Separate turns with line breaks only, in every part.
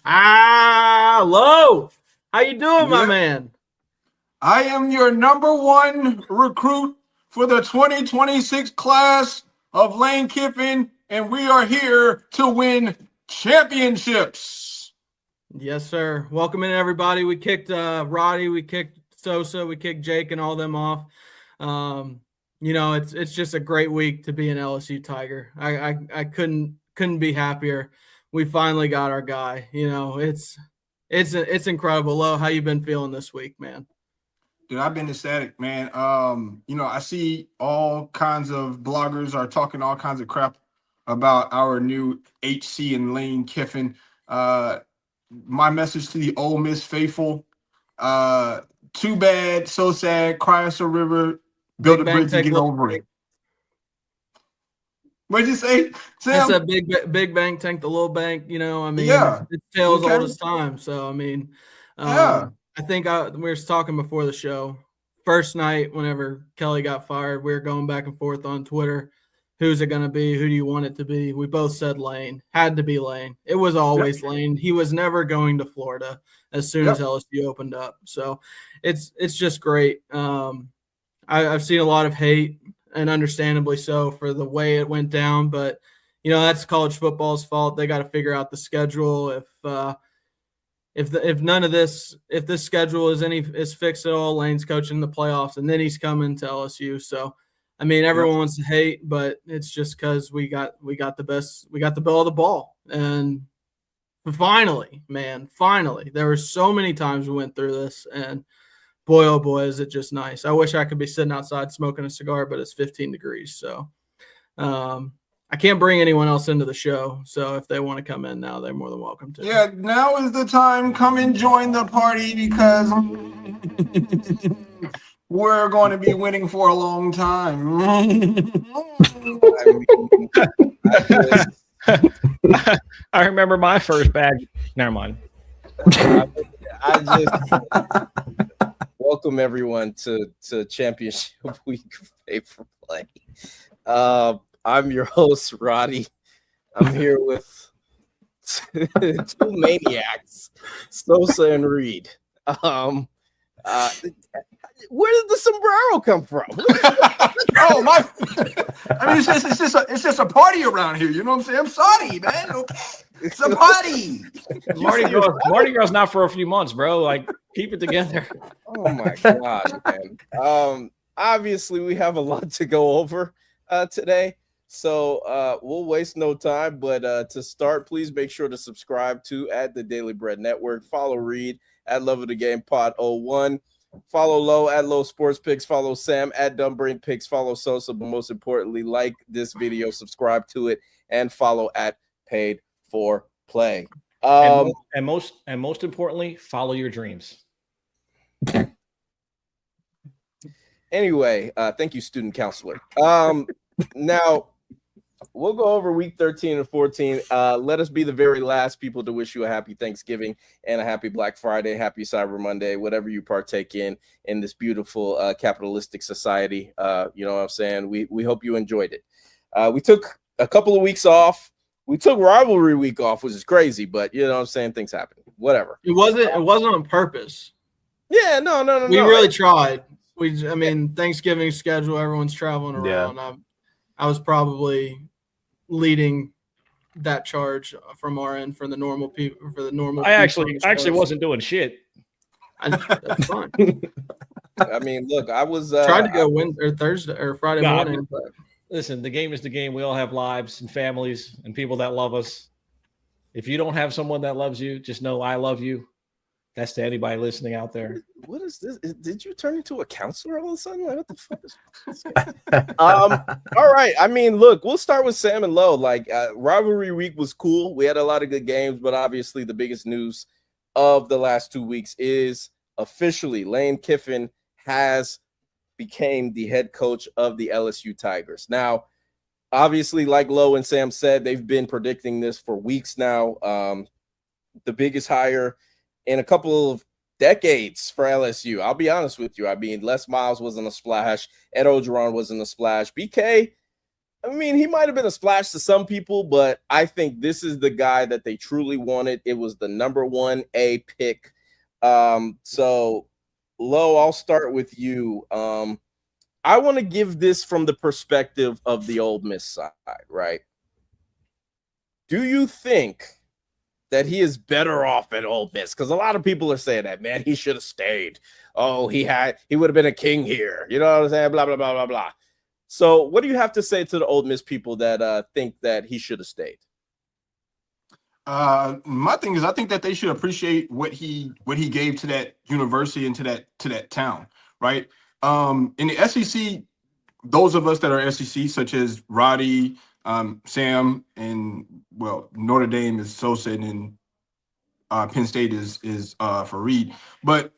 Hello. How you doing, my
Yeah.
man?
I am your number one recruit for the 2026 class of Lane Kiffin, and we are here to win championships.
Yes, sir. Welcome in, everybody. We kicked Roddy, we kicked Sosa, we kicked Jake and all them off. It's just a great week to be an LSU Tiger. I couldn't be happier. We finally got our guy. It's incredible. Lo, how you been feeling this week, man?
Dude, I've been ecstatic, man. I see all kinds of bloggers are talking all kinds of crap about our new HC and Lane Kiffin. My message to the Ole Miss faithful: too bad, so sad. Cry us a river, build a bridge to get over it. What'd you say, Sam?
It's a big bank tank the little bank.
Yeah,
it's tales old as time. So I think we were talking before the show. First night, whenever Kelly got fired, we were going back and forth on Twitter. Who's it going to be? Who do you want it to be? We both said Lane. Had to be Lane. It was always Lane. He was never going to Florida as soon as LSU opened up. So it's just great. I've seen a lot of hate, and understandably so, for the way it went down. But, that's college football's fault. They got to figure out the schedule. If none of this, if this schedule is fixed at all, Lane's coaching the playoffs, and then he's coming to LSU. So, everyone wants to hate, but it's just because we got the best, we got the bell of the ball. And finally, there were so many times we went through this, and boy, oh boy, is it just nice. I wish I could be sitting outside smoking a cigar, but it's 15 degrees. So I can't bring anyone else into the show. So if they want to come in now, they're more than welcome to.
Yeah, now is the time. Come and join the party because we're going to be winning for a long time.
I remember my first bag. Never mind.
I just welcome everyone to Championship Week of Pay for Play. I'm your host, Roddy. I'm here with two maniacs, Sosa and Reed. Where did the sombrero come from?
It's just a party around here. You know what I'm saying? I'm sorry, man. Okay. It's a party.
Mardi Gras not for a few months, bro. Like, keep it together.
Oh my god, man. Obviously, we have a lot to go over today, so we'll waste no time. But to start, please make sure to subscribe to the Daily Bread Network. Follow Reed at Love of the Game Pod 01. Follow Low at Low Sports Picks. Follow Sam at Dumb Brain Picks. Follow Sosa, but most importantly, like this video, subscribe to it, and follow at Paid for Play.
And most importantly, follow your dreams.
Anyway, thank you, student counselor. Now we'll go over week 13 and 14. Let us be the very last people to wish you a happy Thanksgiving and a happy Black Friday, happy Cyber Monday, whatever you partake in this beautiful capitalistic society. You know what I'm saying? We hope you enjoyed it. We took a couple of weeks off. We took rivalry week off, which is crazy, but you know what I'm saying? Things happen. Whatever.
It wasn't on purpose.
Yeah, no.
We really tried. Thanksgiving schedule, everyone's traveling around. Yeah. I was probably leading that charge from our end for the normal people. I
actually wasn't doing shit.
That's fine.
I mean, look, I was
tried to go Thursday or Friday morning. But
listen, the game is the game. We all have lives and families and people that love us. If you don't have someone that loves you, just know I love you. That's to anybody listening out there.
What is this? Did you turn into a counselor all of a sudden? Like, what the fuck is this? All right. I mean, look, we'll start with Sam and Low. Like, rivalry week was cool. We had a lot of good games, but obviously the biggest news of the last 2 weeks is officially Lane Kiffin has became the head coach of the LSU Tigers. Now, obviously, like Low and Sam said, they've been predicting this for weeks now. The biggest hire in a couple of decades for LSU. I'll be honest with you. I mean, Les Miles wasn't a splash. Ed Orgeron wasn't a splash. BK, I mean, he might have been a splash to some people, but I think this is the guy that they truly wanted. It was the number 1A pick. So, Lo, I'll start with you. I want to give this from the perspective of the Ole Miss side, right? Do you think that he is better off at Ole Miss? Because a lot of people are saying that, man, he should have stayed. Oh, he would have been a king here. You know what I'm saying? Blah, blah, blah, blah, blah. So what do you have to say to the Ole Miss people that think that he should have stayed?
My thing is, I think that they should appreciate what he gave to that university and to that town, right? In the SEC, those of us that are SEC, such as Roddy, Sam, and Notre Dame is Sosa, and Penn State is Fareed, but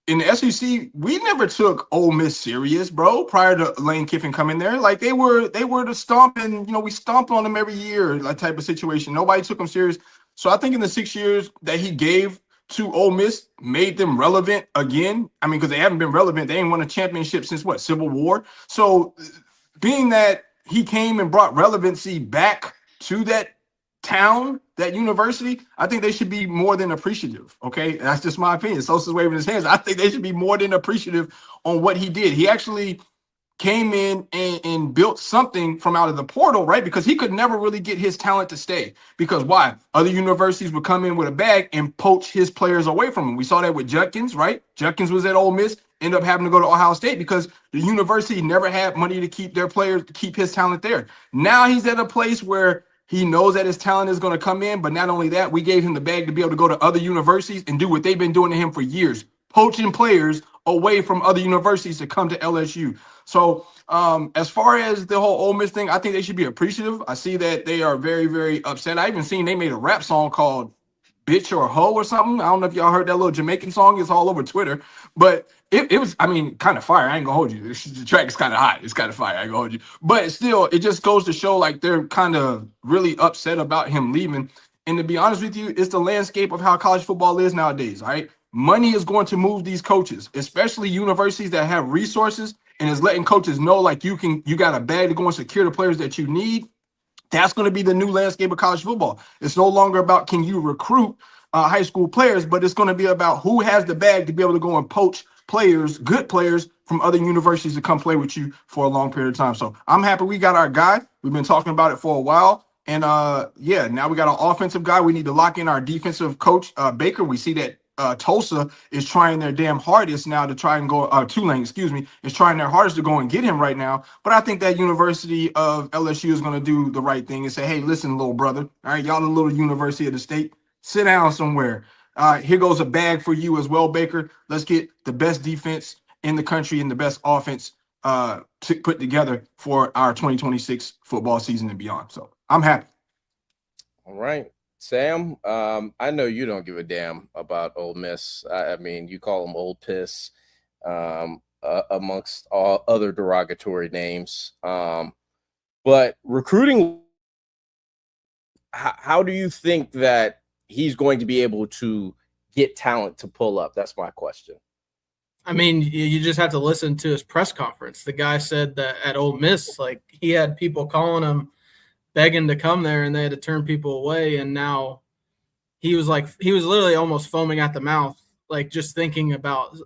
in the SEC, we never took Ole Miss serious, bro. Prior to Lane Kiffin coming there, like they were the stomp, and we stomped on them every year, like type of situation. Nobody took them serious. So I think in the 6 years that he gave to Ole Miss, made them relevant again. I mean, because they haven't been relevant. They ain't won a championship since what, Civil War. So being that he came and brought relevancy back to that town, that university, I think they should be more than appreciative. Okay, that's just my opinion. Sosa's waving his hands. I think they should be more than appreciative on what he did. He actually came in and built something from out of the portal, right? Because he could never really get his talent to stay. Because why? Other universities would come in with a bag and poach his players away from him. We saw that with Judkins, right? Judkins was at Ole Miss, ended up having to go to Ohio State because the university never had money to keep their players, to keep his talent there. Now he's at a place where he knows that his talent is going to come in, but not only that, we gave him the bag to be able to go to other universities and do what they've been doing to him for years, poaching players away from other universities to come to LSU. So as far as the whole Ole Miss thing, I think they should be appreciative. I see that they are very, very upset. I even seen they made a rap song called Bitch or Hoe or something. I don't know if y'all heard that little Jamaican song. It's all over Twitter. But it was, I mean, kind of fire. I ain't gonna hold you. The track is kind of hot. It's kind of fire. I ain't gonna hold you. But still, it just goes to show like they're kind of really upset about him leaving. And to be honest with you, it's the landscape of how college football is nowadays, all right? Money is going to move these coaches, especially universities that have resources and is letting coaches know like you got a bag to go and secure the players that you need. That's going to be the new landscape of college football. It's no longer about can you recruit high school players, but it's going to be about who has the bag to be able to go and poach players, good players from other universities to come play with you for a long period of time. So I'm happy we got our guy. We've been talking about it for a while. And now we got an offensive guy. We need to lock in our defensive coach, Baker. We see that Tulsa is trying their damn hardest now to try and go, Tulane, is trying their hardest to go and get him right now. But I think that University of LSU is going to do the right thing and say, hey, listen, little brother, all right, y'all the little University of the state, sit down somewhere. Here goes a bag for you as well, Baker. Let's get the best defense in the country and the best offense to put together for our 2026 football season and beyond. So I'm happy.
All right. Sam, I know you don't give a damn about Ole Miss. I mean, you call them Old Piss, amongst all other derogatory names. But recruiting, how do you think that he's going to be able to get talent to pull up? That's my question.
I mean, you just have to listen to his press conference. The guy said that at Ole Miss, like he had people calling him, begging to come there, and they had to turn people away. And now he was literally almost foaming at the mouth, like just thinking about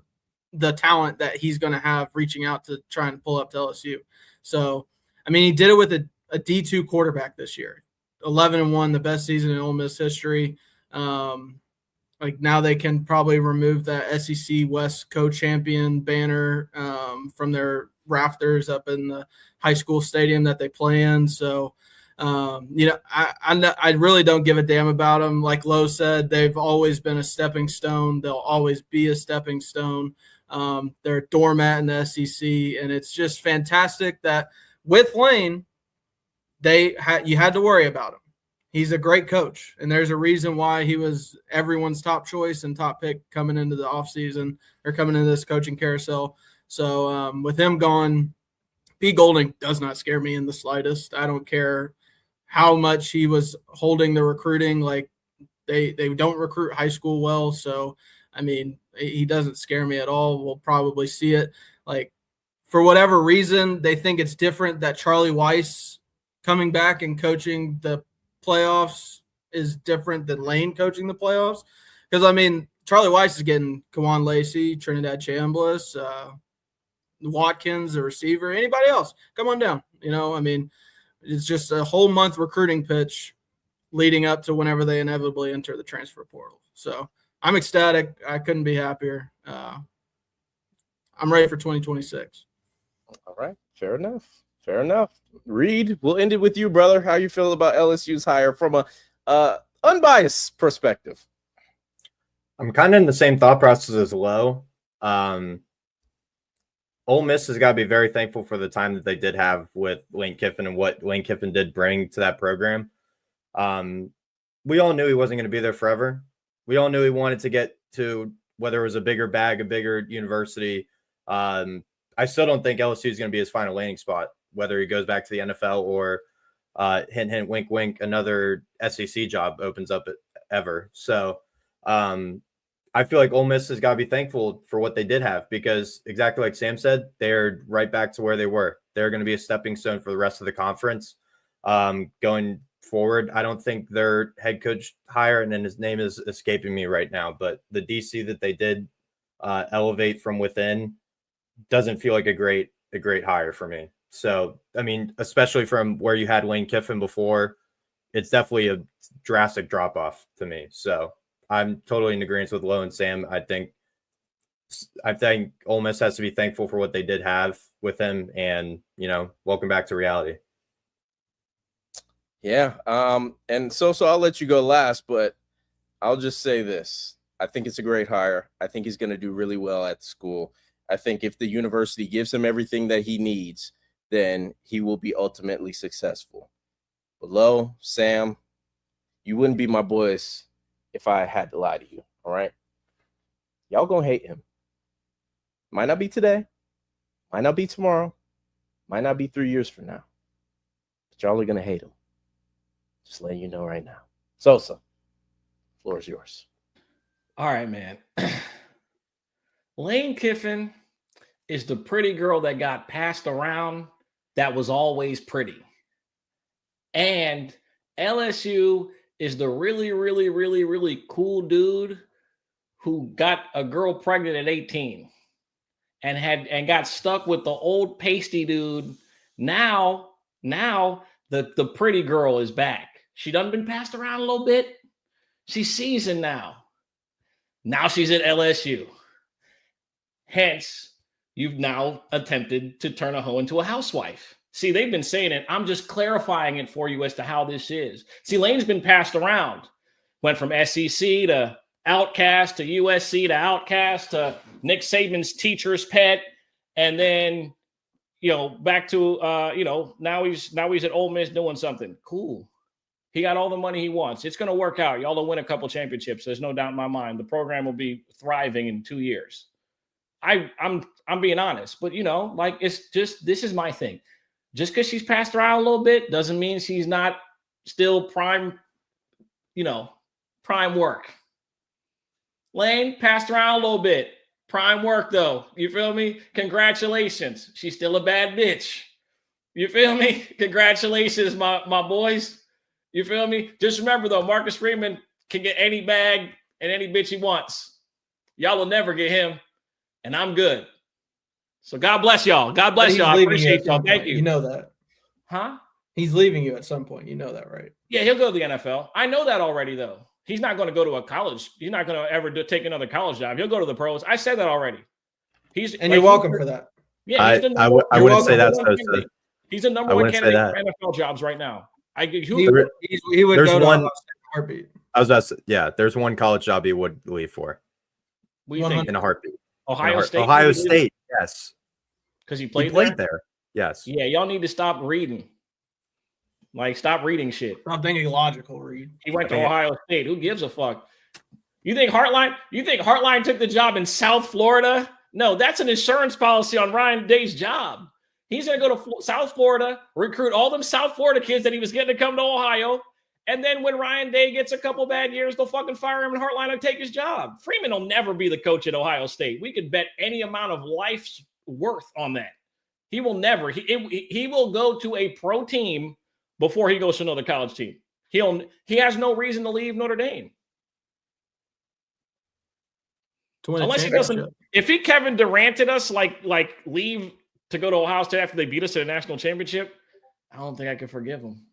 the talent that he's going to have reaching out to try and pull up to LSU. So, I mean, he did it with a D2 quarterback this year, 11-1, the best season in Ole Miss history. Like now they can probably remove that SEC West co-champion banner from their rafters up in the high school stadium that they play in. So, I really don't give a damn about them. Like Lo said, they've always been a stepping stone. They'll always be a stepping stone. They're a doormat in the SEC, and it's just fantastic that with Lane, you had to worry about him. He's a great coach, and there's a reason why he was everyone's top choice and top pick coming into the offseason or coming into this coaching carousel. So with him gone, P. Golding does not scare me in the slightest. I don't care how much he was holding the recruiting. Like they don't recruit high school well. So, I mean, he doesn't scare me at all. We'll probably see it. Like for whatever reason, they think it's different that Charlie Weiss coming back and coaching the playoffs is different than Lane coaching the playoffs. Because, I mean, Charlie Weiss is getting Kawan Lacey, Trinidad Chambliss, Watkins, the receiver, anybody else. Come on down. You know, I mean, it's just a whole month recruiting pitch leading up to whenever they inevitably enter the transfer portal. So I'm ecstatic. I couldn't be happier. I'm ready for 2026.
All right. Fair enough. Fair enough. Reed, we'll end it with you, brother. How you feel about LSU's hire from a unbiased perspective?
I'm kind of in the same thought process as Low. Ole Miss has got to be very thankful for the time that they did have with Lane Kiffin and what Lane Kiffin did bring to that program. We all knew he wasn't going to be there forever. We all knew he wanted to get to whether it was a bigger bag, a bigger university. I still don't think LSU is going to be his final landing spot, whether he goes back to the NFL or hint, hint, wink, wink, another SEC job opens up ever. So I feel like Ole Miss has got to be thankful for what they did have, because exactly like Sam said, they're right back to where they were. They're going to be a stepping stone for the rest of the conference. Going forward, I don't think their head coach hire, and then his name is escaping me right now, but the DC that they did elevate from within doesn't feel like a great hire for me. So, I mean, especially from where you had Lane Kiffin before, it's definitely a drastic drop off to me. So I'm totally in agreement with Low and Sam. I think Ole Miss has to be thankful for what they did have with him, and, you know, welcome back to reality.
Yeah. And so I'll let you go last, but I'll just say this. I think it's a great hire. I think he's going to do really well at the school. I think if the university gives him everything that he needs, then he will be ultimately successful. But Low, Sam, you wouldn't be my boys if I had to lie to you. All right. Y'all gonna hate him. Might not be today, might not be tomorrow, might not be 3 years from now. But y'all are gonna hate him. Just letting you know right now. Sosa, floor is yours.
All right, man. Lane Kiffin is the pretty girl that got passed around that was always pretty. And LSU is the really, really, really, really cool dude who got a girl pregnant at 18 and got stuck with the old pasty dude. Now the pretty girl is back. She done been passed around a little bit. She's seasoned now. Now she's at LSU. Hence, you've now attempted to turn a hoe into a housewife. See, they've been saying it. I'm just clarifying it for you as to how this is. See, Lane's been passed around. Went from SEC to Outcast to USC to Outcast to Nick Saban's teacher's pet. And then, you know, back to, now he's at Ole Miss doing something. Cool. He got all the money he wants. It's going to work out. Y'all will win a couple championships. There's no doubt in my mind. The program will be thriving in 2 years. I'm being honest, but, you know, like, it's just, this is my thing. Just because she's passed around a little bit doesn't mean she's not still prime work. Lane passed around a little bit. Prime work, though. You feel me? Congratulations. She's still a bad bitch. You feel me? Congratulations, my boys. You feel me? Just remember, though, Marcus Freeman can get any bag and any bitch he wants. Y'all will never get him, and I'm good. So God bless y'all. God bless y'all. I appreciate y'all. Thank you.
You know that.
Huh?
He's leaving you at some point. You know that, right?
Yeah, he'll go to the NFL. I know that already, though. He's not going to go to a college. He's not going to ever take another college job. He'll go to the pros. I said that already.
You're welcome for that.
Yeah,
I wouldn't say that.
He's the number one candidate for NFL jobs right now. He
would go to a heartbeat.
I was about to say, yeah, there's one college job he would leave for.
What do you think?
In a heartbeat.
Ohio State.
Ohio State, yes.
Because he played
there. Yes.
Yeah, y'all need to stop reading. Like, stop reading shit.
Stop thinking logical, Reed.
He went to Ohio State. Who gives a fuck? You think Hartline took the job in South Florida? No, that's an insurance policy on Ryan Day's job. He's going to go to South Florida, recruit all them South Florida kids that he was getting to come to Ohio, and then when Ryan Day gets a couple bad years, they'll fucking fire him and Hartline will take his job. Freeman will never be the coach at Ohio State. We could bet any amount of life's worth on that. He will never. He will go to a pro team before he goes to another college team. He has no reason to leave Notre Dame.
To win a
Unless he
championship.
doesn't, if he Kevin Duranted us, like leave to go to Ohio State after they beat us to the national championship, I don't think I can forgive him.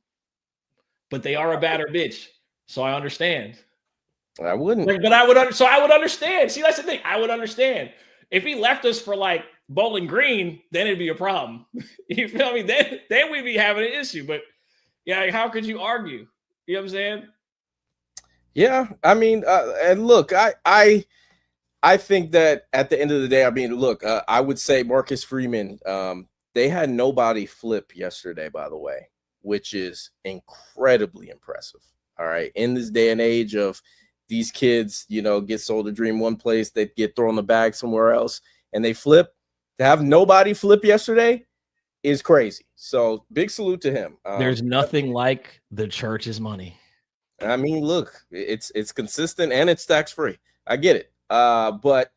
But they are a batter bitch, so I understand.
I wouldn't.
But I would understand. See, that's the thing. I would understand if he left us for like Bowling Green, then it'd be a problem. You feel me? Then we'd be having an issue. But yeah, how could you argue? You know what I'm saying?
Yeah, I mean, and look, I think that at the end of the day, I mean, look, I would say Marcus Freeman. They had nobody flip yesterday, by the way, which is incredibly impressive. All right, in this day and age of these kids, get sold a dream one place, they get thrown the bag somewhere else, and they flip. To have nobody flip yesterday is crazy. So big salute to him.
There's nothing like the church's money.
I mean, look, it's consistent and it's tax free. I get it. But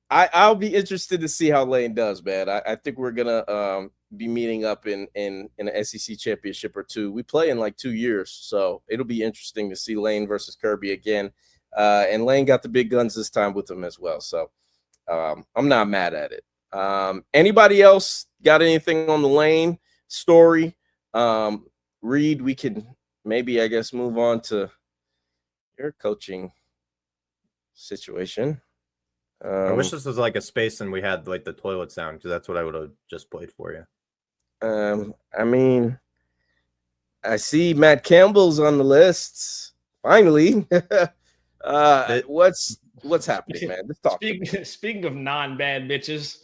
I'll be interested to see how Lane does, man. I think we're gonna be meeting up in an SEC championship or two. We play in like 2 years, so it'll be interesting to see Lane versus Kirby again. And Lane got the big guns this time with him as well. So I'm not mad at it. Anybody else got anything on the Lane story? Reed, we can maybe, I guess, move on to your coaching situation.
I wish this was like a space and we had like the toilet sound, because that's what I would have just played for you.
I mean, I see Matt Campbell's on the lists. Finally. What's happening, man? Let's talk.
Speaking of non-bad bitches.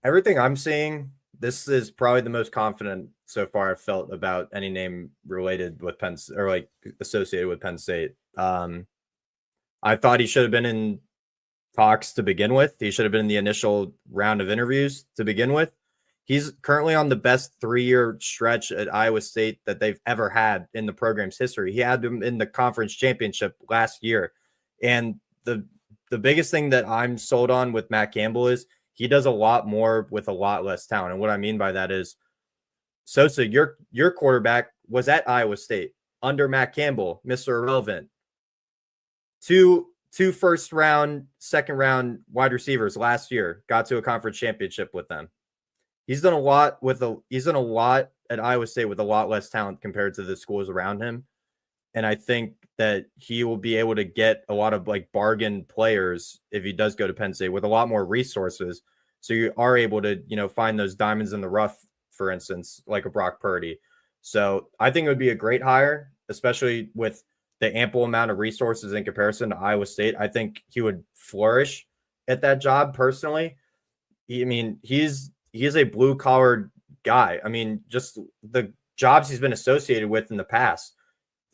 Everything I'm seeing, this is probably the most confident so far I've felt about any name related with Penn, or like associated with Penn State. I thought he should have been in talks to begin with. He should have been in the initial round of interviews to begin with. He's currently on the best 3-year stretch at Iowa State that they've ever had in the program's history. He had them in the conference championship last year. And the biggest thing that I'm sold on with Matt Campbell is he does a lot more with a lot less talent. And what I mean by that is, Sosa, your quarterback was at Iowa State under Matt Campbell, Mr. Irrelevant. Two first round, second round wide receivers last year got to a conference championship with them. He's done a lot at Iowa State with a lot less talent compared to the schools around him. And I think that he will be able to get a lot of like bargain players if he does go to Penn State with a lot more resources. So you are able to, find those diamonds in the rough, for instance, like a Brock Purdy. So I think it would be a great hire, especially with the ample amount of resources in comparison to Iowa State. I think he would flourish at that job personally. He's a blue collar guy. I mean, just the jobs he's been associated with in the past.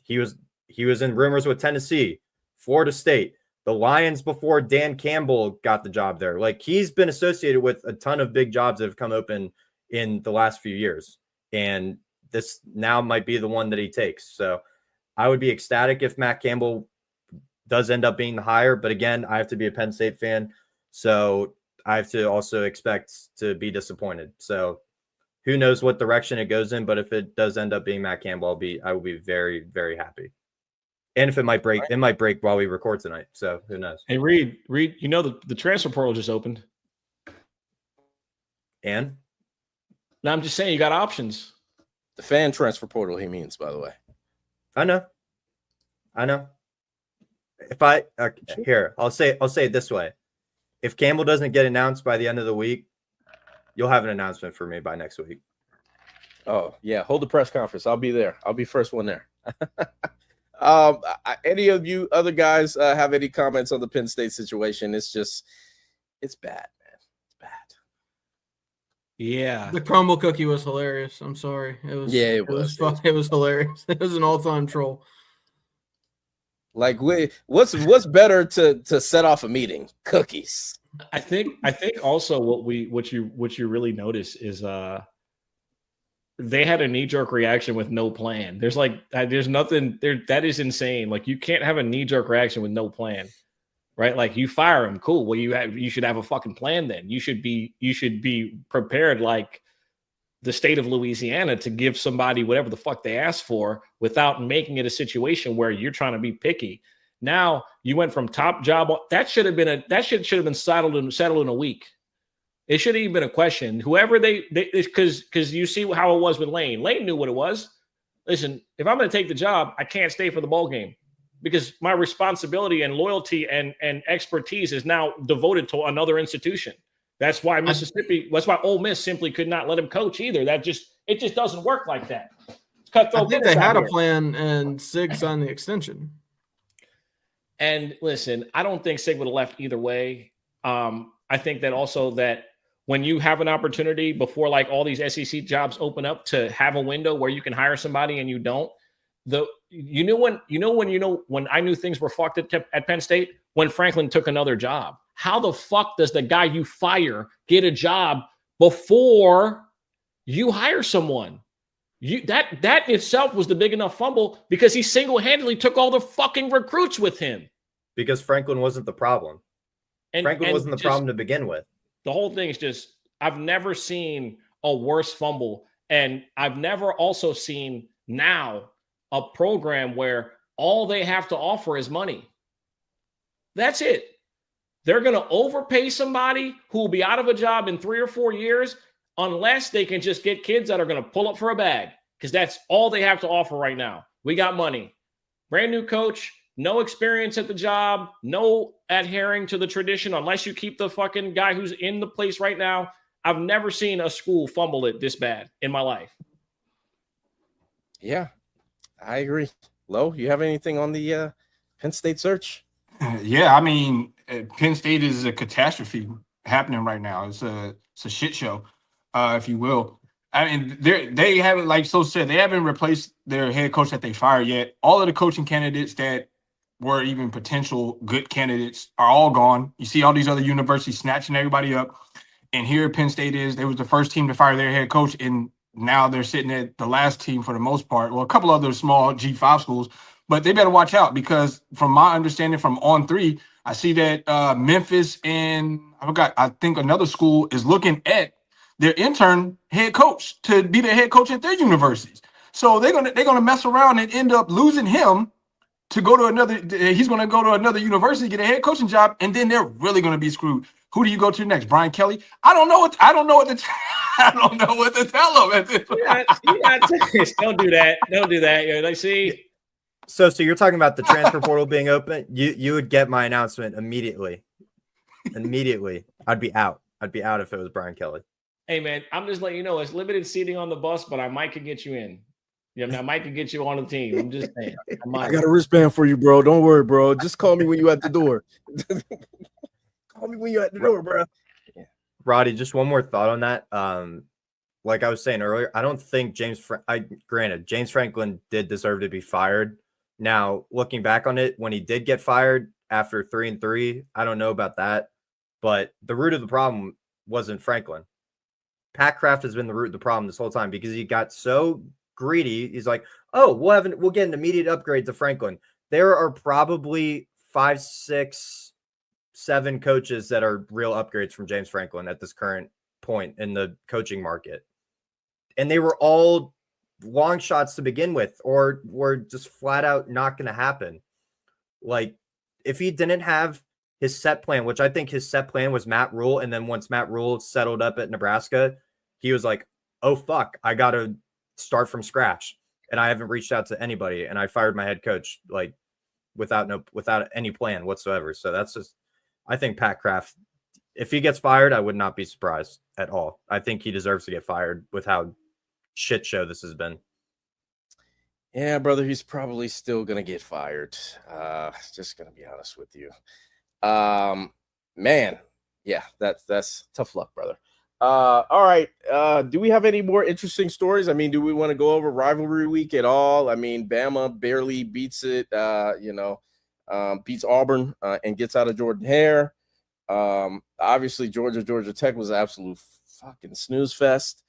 He was in rumors with Tennessee, Florida State, the Lions before Dan Campbell got the job there. Like, he's been associated with a ton of big jobs that have come open in the last few years. And this now might be the one that he takes. So I would be ecstatic if Matt Campbell does end up being the hire. But again, I have to be a Penn State fan. So I have to also expect to be disappointed. So who knows what direction it goes in, but if it does end up being Matt Campbell, I will be very, very happy. And if it might break, it might break while we record tonight. So who knows?
Hey, Reed, the transfer portal just opened.
And?
No, I'm just saying you got options.
The fan transfer portal, he means, by the way.
I know. If I'll say it this way. If Campbell doesn't get announced by the end of the week, you'll have an announcement for me by next week.
Oh, yeah. Hold the press conference. I'll be there. I'll be first one there. Any of you other guys have any comments on the Penn State situation? It's bad, man. It's bad.
Yeah.
The crumble cookie was hilarious. I'm sorry. It was hilarious. It was an all-time troll.
Like, what's better to set off a meeting? Cookies.
I think also what you really notice is they had a knee-jerk reaction with no plan. There's nothing there. That is insane. Like, you can't have a knee-jerk reaction with no plan. right? Like you fire him, cool. Well, you should have a fucking plan then. You should be prepared like the state of Louisiana to give somebody whatever the fuck they ask for without making it a situation where you're trying to be picky. Now you went from top job. That should have been settled in a week. It should have even been a question. Whoever because you see how it was with Lane. Lane knew what it was. Listen, if I'm going to take the job, I can't stay for the bowl game because my responsibility and loyalty and expertise is now devoted to another institution. That's why Ole Miss simply could not let him coach either. It just doesn't work like that. It's cutthroat.
I think they had a plan, and Sig signed the extension.
And listen, I don't think Sig would have left either way. I think that also that when you have an opportunity before like all these SEC jobs open up to have a window where you can hire somebody and you don't, when I knew things were fucked at Penn State, when Franklin took another job. How the fuck does the guy you fire get a job before you hire someone? That itself was the big enough fumble because he single-handedly took all the fucking recruits with him.
Because Franklin wasn't the problem. Franklin wasn't the problem to begin with.
The whole thing is just, I've never seen a worse fumble. And I've never also seen now a program where all they have to offer is money. That's it. They're going to overpay somebody who will be out of a job in 3 or 4 years unless they can just get kids that are going to pull up for a bag, because that's all they have to offer right now. We got money. Brand new coach, no experience at the job, no adhering to the tradition unless you keep the fucking guy who's in the place right now. I've never seen a school fumble it this bad in my life.
Yeah, I agree. Lo, you have anything on the Penn State search?
Yeah, I mean, Penn State is a catastrophe happening right now. It's a shit show, if you will. I mean, they haven't, like So said, they haven't replaced their head coach that they fired yet. All of the coaching candidates that were even potential good candidates are all gone. You see all these other universities snatching everybody up. And here Penn State they was the first team to fire their head coach, and now they're sitting at the last team for the most part. Well, a couple other small G5 schools, but they better watch out because from my understanding from On3, I see that Memphis and I think another school is looking at their intern head coach to be the head coach at their universities. So they're gonna mess around and end up losing him to go to another. He's gonna go to another university, get a head coaching job, and then they're really gonna be screwed. Who do you go to next? Brian Kelly? I don't know what to tell him.
Don't do that. Don't do that. Like, see.
So you're talking about the transfer portal being open. You would get my announcement immediately. Immediately, I'd be out if it was Brian Kelly.
Hey man, I'm just letting you know it's limited seating on the bus, but I might could get you in. Yeah, I might could get you on the team. I'm just saying.
I got a wristband for you, bro. Don't worry, bro. Just call me when you at the door. Call me when you at the door, bro. Yeah.
Roddy, just one more thought on that. Like I was saying earlier, I don't think James Franklin did deserve to be fired. Now, looking back on it, when he did get fired after 3-3, I don't know about that, but the root of the problem wasn't Franklin. Pat Kraft has been the root of the problem this whole time because he got so greedy. He's like, oh, we'll get an immediate upgrade to Franklin. There are probably 5, 6, 7 coaches that are real upgrades from James Franklin at this current point in the coaching market. And they were all long shots to begin with, or were just flat out not going to happen. Like, if he didn't have his set plan, which I think his set plan was Matt Rule, and then once Matt Rule settled up at Nebraska, he was like, oh, fuck, I got to start from scratch. And I haven't reached out to anybody, and I fired my head coach, like, without any plan whatsoever. So that's just, I think Pat Kraft, if he gets fired, I would not be surprised at all. I think he deserves to get fired with how shit show this has been.
Yeah, brother, he's probably still gonna get fired. Just gonna be honest with you. Man, yeah, that's tough luck, brother. All right. Do we have any more interesting stories? I mean, do we want to go over rivalry week at all? I mean, Bama barely beats it, beats Auburn and gets out of Jordan Hare. Obviously, Georgia Tech was an absolute fucking snooze fest.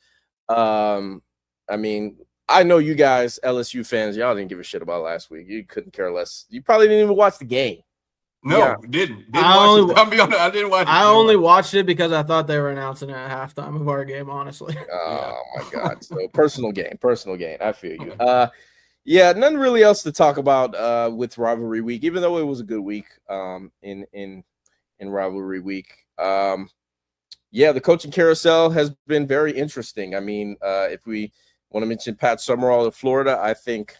I mean, I know you guys, LSU fans, y'all didn't give a shit about last week. You couldn't care less. You probably didn't even watch the game.
No,
Yeah.
didn't
I
watch
only-
it. I'll be honest, I didn't watch it.
I only watched it because I thought they were announcing it at halftime of our game, honestly.
Oh my God. So personal gain. I feel you. Yeah, nothing really else to talk about with rivalry week, even though it was a good week in rivalry week. Yeah, the coaching carousel has been very interesting. I mean, if we want to mention Pat Summerall of Florida, I think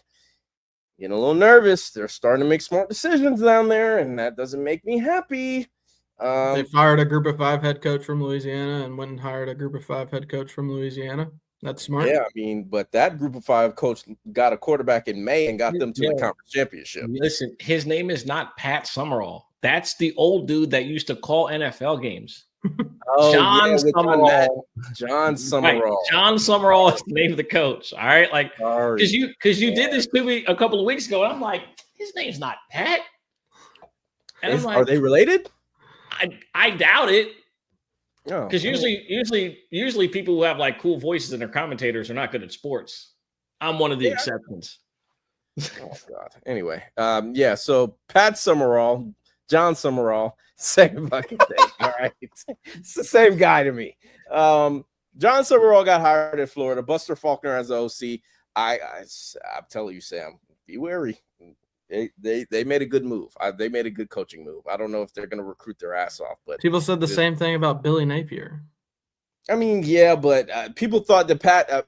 getting a little nervous. They're starting to make smart decisions down there, and that doesn't make me happy.
They fired a group of 5 head coach from Louisiana and went and hired a group of 5 head coach from Louisiana. That's smart.
Yeah, I mean, but that group of 5 coach got a quarterback in May and got them to the conference championship.
Listen, his name is not Pat Summerall. That's the old dude that used to call NFL games. John Summerall.
John Summerall.
Right. John Summerall is the name of the coach. All right, like because you did this to me a couple of weeks ago, and I'm like, his name's not Pat. And I'm like,
are they related?
I doubt it.
Because
usually people who have like cool voices and their commentators are not good at sports. I'm one of the exceptions.
Oh God. Anyway, yeah. So Pat Summerall, John Summerall, same fucking thing. All right, it's the same guy to me. John Summerall got hired at Florida. Buster Faulkner as the OC. I'm telling you, Sam, be wary. They made a good move. They made a good coaching move. I don't know if they're going to recruit their ass off, but
People said the same thing about Billy Napier.
I mean, yeah, but people thought that Pat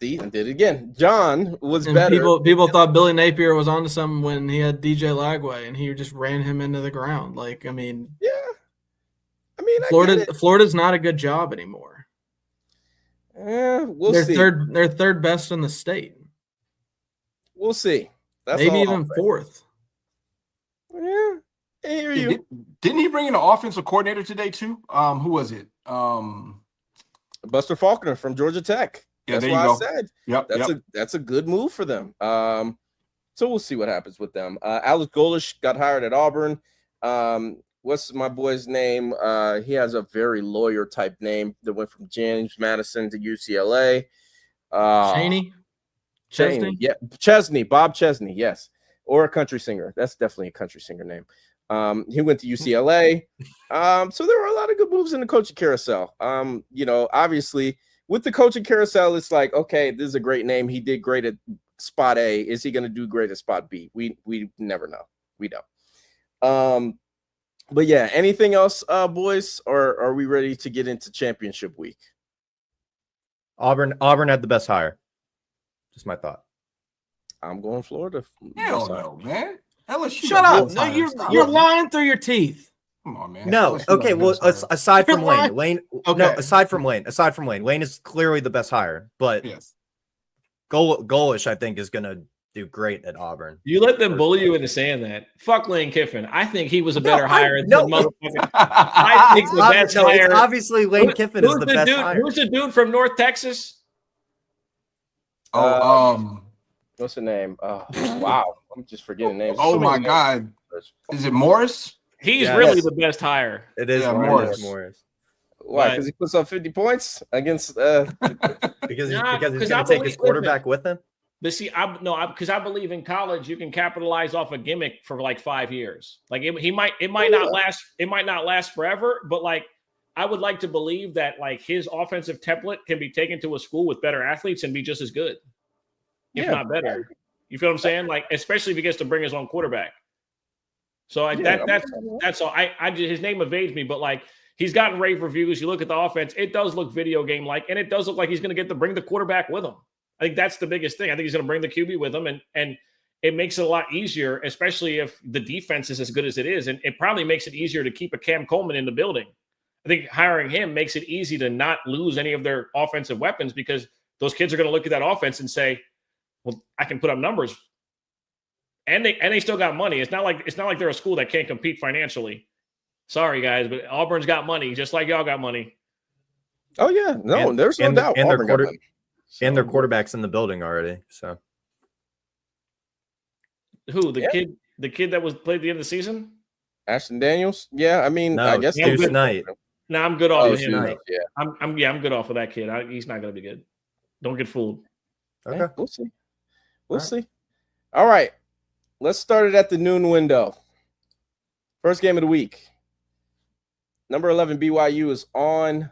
did it again. John was
And
better.
People thought Billy Napier was onto something when he had DJ Lagway and he just ran him into the ground. Like, I mean,
yeah. I mean,
Florida's not a good job anymore.
We'll
they're
see.
They're third best in the state.
We'll see. That's
maybe even 4th.
Yeah, I hear you.
Didn't he bring in an offensive coordinator today too? Who was it?
Buster Faulkner from Georgia Tech.
Yeah,
that's
there
why
you
I
go.
said.
Yep,
that's a good move for them. So we'll see what happens with them. Alex Golish got hired at Auburn. What's my boy's name? He has a very lawyer type name that went from James Madison to UCLA.
Chesney?
Yeah, Chesney, Bob Chesney, yes. Or a country singer. That's definitely a country singer name. He went to UCLA. So there were a lot of good moves in the coaching carousel. Obviously with the coaching carousel, it's like, okay, this is a great name. He did great at spot A. Is he going to do great at spot B? We never know. We don't. But yeah, anything else, boys? Or are we ready to get into championship week?
Auburn had the best hire. Just my thought.
I'm going Florida.
Hell no, man. LSU.
Shut up. No, you're lying through your teeth.
Come on, man.
No.
LSU
Okay. Well, aside from Lane,
Okay.
No, aside from Lane, Lane is clearly the best hire. But
yes,
Golish, I think, is going to do great at Auburn.
You let them bully you into saying that. Fuck Lane Kiffin. I think he was a better hire than motherfucking. I think the best hire.
Obviously, Lane Kiffin is the best hire.
Who's the dude from North Texas?
What's the name? Oh, wow. I'm just forgetting names.
Oh my God. Is it Morris?
He's really the best hire.
It is Morris.
Why? Because he puts up 50 points against
because he's going to take his quarterback with him.
But see, because I believe in college you can capitalize off a gimmick for like 5 years. Like it might not last forever, but like I would like to believe that like his offensive template can be taken to a school with better athletes and be just as good, if not better. You feel what I'm saying? Like especially if he gets to bring his own quarterback. So that's all. His name evades me, but like he's gotten rave reviews. You look at the offense; it does look video game like, and it does look like he's going to get to bring the quarterback with him. I think that's the biggest thing. I think he's going to bring the QB with him, and it makes it a lot easier, especially if the defense is as good as it is. And it probably makes it easier to keep a Cam Coleman in the building. I think hiring him makes it easy to not lose any of their offensive weapons because those kids are going to look at that offense and say, "Well, I can put up numbers." And they still got money. It's not like they're a school that can't compete financially. Sorry, guys, but Auburn's got money, just like y'all got money.
Oh yeah, there's no doubt.
And their quarterback's in the building already. So
who the kid that was played at the end of the season?
Ashton Daniels. Yeah, I mean, I guess
Deuce Knight.
No, I'm good off of him.
Yeah,
I'm good off of that kid. He's not going to be good. Don't get fooled.
Okay,
yeah, we'll see. We'll see. All right. Let's start it at the noon window. First game of the week. Number 11 BYU is on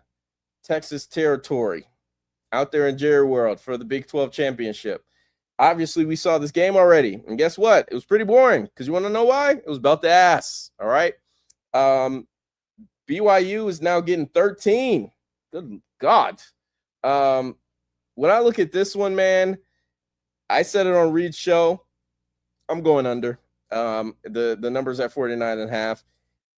Texas territory out there in Jerry World for the Big 12 championship. Obviously, we saw this game already. And guess what? It was pretty boring because you want to know why? It was about the ass. All right. BYU is now getting 13. Good God. When I look at this one, man, I said it on Reed's show. I'm going under. The number's at 49.5.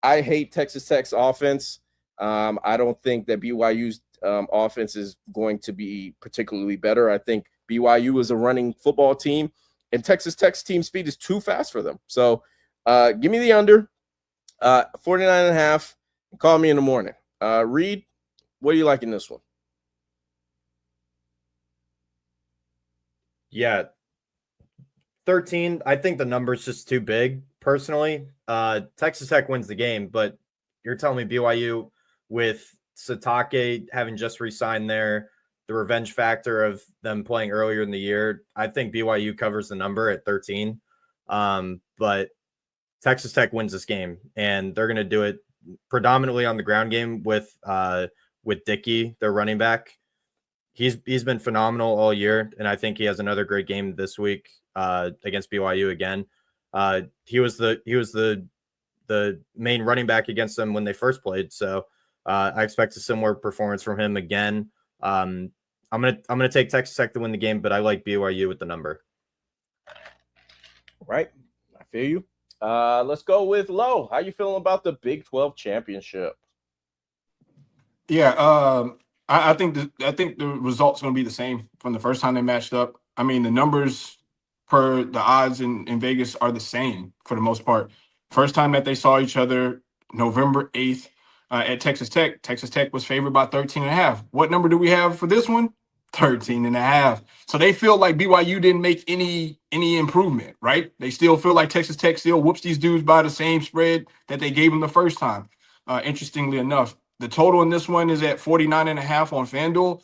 I hate Texas Tech's offense. I don't think that BYU's offense is going to be particularly better. I think BYU is a running football team, and Texas Tech's team speed is too fast for them. So give me the under, 49.5. Call me in the morning. Reed, what do you like in this one?
Yeah. 13, I think the number's just too big, personally. Texas Tech wins the game, but you're telling me BYU with Satake having just re-signed there, the revenge factor of them playing earlier in the year, I think BYU covers the number at 13. But Texas Tech wins this game, and they're going to do it predominantly on the ground game with Dickey, their running back. He's been phenomenal all year, and I think he has another great game this week against BYU again. He was the main running back against them when they first played, so I expect a similar performance from him again. I'm gonna take Texas Tech to win the game, but I like BYU with the number.
Right, I feel you. Let's go with Lo. How you feeling about the Big 12 championship?
Yeah, I think the result's going to be the same from the first time they matched up. I mean, the numbers per the odds in Vegas are the same for the most part. First time that they saw each other, November 8th at Texas Tech. Texas Tech was favored by 13.5. What number do we have for this one? 13.5. So they feel like BYU didn't make any improvement, right? They still feel like Texas Tech still whoops these dudes by the same spread that they gave them the first time. Interestingly enough, the total in this one is at 49.5 on FanDuel.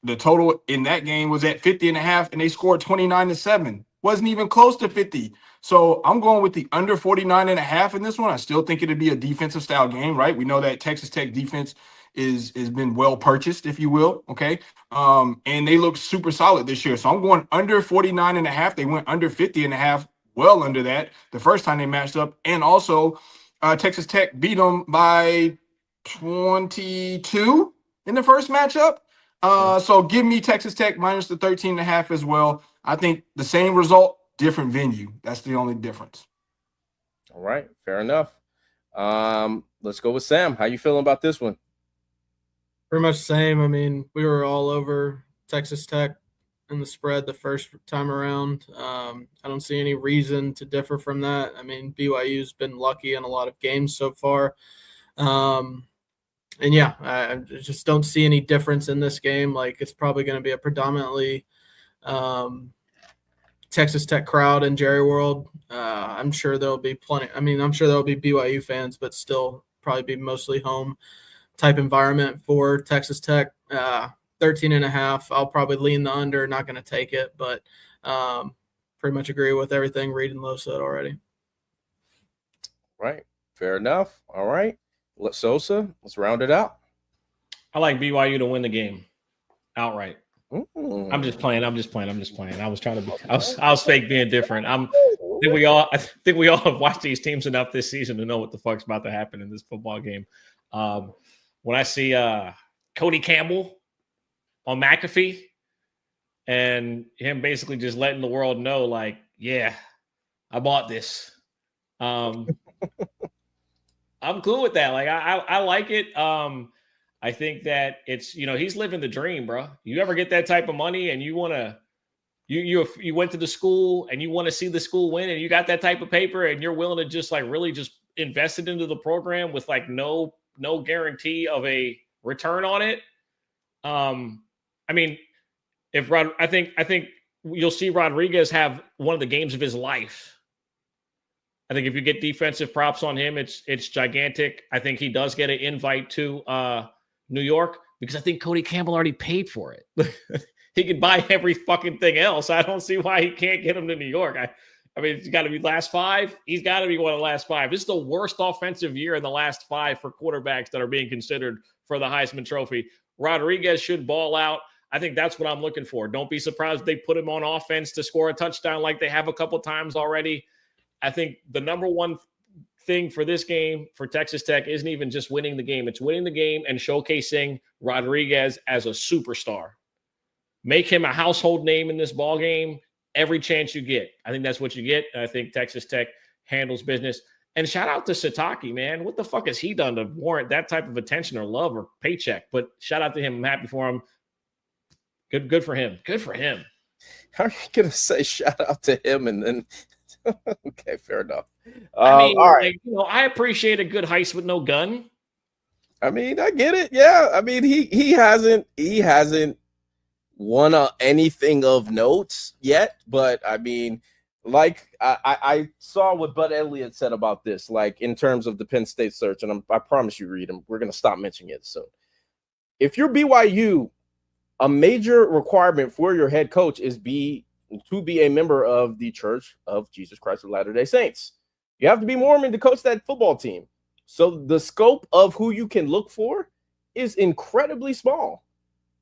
The total in that game was at 50.5, and they scored 29-7. Wasn't even close to 50. So I'm going with the under 49.5 in this one. I still think it'd be a defensive style game, right? We know that Texas Tech defense is been well purchased, if you will. Okay. And they look super solid this year. So I'm going under 49.5. They went under 50.5, well under that the first time they matched up. And also Texas Tech beat them by 22 in the first matchup. So give me Texas Tech minus the 13.5 as well. I think the same result, different venue. That's the only difference.
All right, fair enough. Let's go with Sam. How you feeling about this one?
Pretty much the same. I mean, we were all over Texas Tech in the spread the first time around. I don't see any reason to differ from that. I mean, BYU's been lucky in a lot of games so far. And yeah, I just don't see any difference in this game. Like, it's probably going to be a predominantly Texas Tech crowd in Jerry World. I'm sure there'll be plenty. I mean, I'm sure there'll be BYU fans, but still probably be mostly home type environment for Texas Tech. 13.5. I'll probably lean the under. Not going to take it, but pretty much agree with everything Reed and Lo said already.
Right. Fair enough. All right. Sosa, let's round it out.
I like BYU to win the game outright.
Mm.
I'm just playing. I was trying to be. I was fake being different. I think we all have watched these teams enough this season to know what the fuck's about to happen in this football game. When I see Cody Campbell on McAfee and him basically just letting the world know, like, yeah, I bought this. I'm cool with that. Like, I like it. I think that it's, he's living the dream, bro. You ever get that type of money and you want to, you went to the school and you want to see the school win and you got that type of paper and you're willing to just like really just invest it into the program with like no guarantee of a return on it. I mean, I think you'll see Rodriguez have one of the games of his life. I think if you get defensive props on him, it's gigantic. I think he does get an invite to New York because I think Cody Campbell already paid for it. He could buy every fucking thing else. I don't see why he can't get him to New York. I mean, it's got to be last 5. He's got to be one of the last 5. This is the worst offensive year in the last 5 for quarterbacks that are being considered for the Heisman Trophy. Rodriguez should ball out. I think that's what I'm looking for. Don't be surprised if they put him on offense to score a touchdown like they have a couple times already. I think the number one thing for this game for Texas Tech isn't even just winning the game. It's winning the game and showcasing Rodriguez as a superstar. Make him a household name in this ball game every chance you get. I think that's what you get. And I think Texas Tech handles business. And shout out to Sataki, man. What the fuck has he done to warrant that type of attention or love or paycheck? But shout out to him. I'm happy for him. Good for him. Good for him.
How are you gonna say shout out to him and then okay, fair enough.
I mean,
all right.
Like, I appreciate a good heist with no gun.
I mean, I get it. Yeah. I mean, he hasn't won anything of note yet, but I mean, like I saw what Bud Elliott said about this, like in terms of the Penn State search, and I promise you, read him. We're gonna stop mentioning it soon. If you're BYU, a major requirement for your head coach is to be a member of the Church of Jesus Christ of Latter-day Saints. You have to be Mormon to coach that football team. So the scope of who you can look for is incredibly small.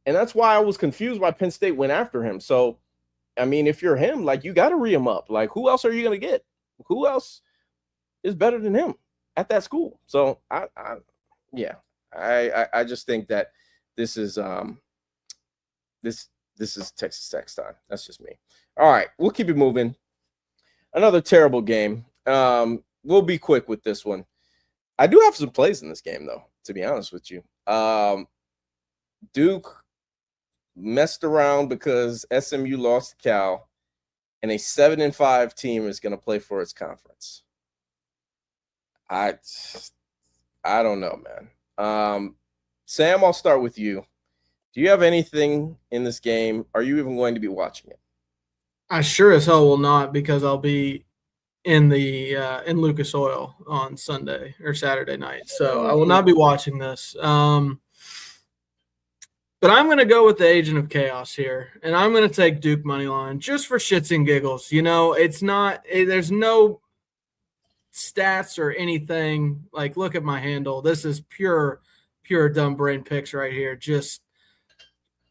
And that's why I was confused why Penn State went after him. So, I mean, if you're him, like, you got to re him up. Like, who else are you going to get? Who else is better than him at that school? So, I just think that this is this is Texas Tech's time. That's just me. All right, we'll keep it moving. Another terrible game. We'll be quick with this one. I do have some plays in this game, though, to be honest with you. Duke messed around because SMU lost to Cal, and a 7-5 team is going to play for its conference. I don't know, man. Sam, I'll start with you. Do you have anything in this game? Are you even going to be watching it?
I sure as hell will not, because I'll be in Lucas Oil on Sunday or Saturday night. So I will not be watching this. But I'm going to go with the Agent of Chaos here, and I'm going to take Duke money line just for shits and giggles. You know, there's no stats or anything. Like, look at my handle. This is pure dumb brain picks right here. Just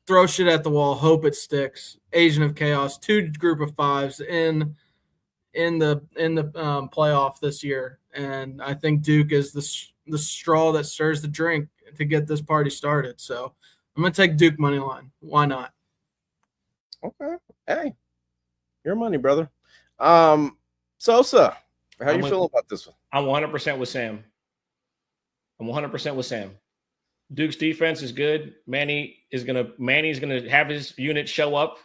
throw shit at the wall, hope it sticks. Agent of Chaos, 2 group of 5s in the playoff this year, and I think Duke is the straw that stirs the drink to get this party started. So I'm gonna take Duke money line. Why not?
Okay, hey, your money, brother. Sosa, how you feeling about this one?
I'm 100% with Sam. Duke's defense is good. Manny's gonna have his unit show up.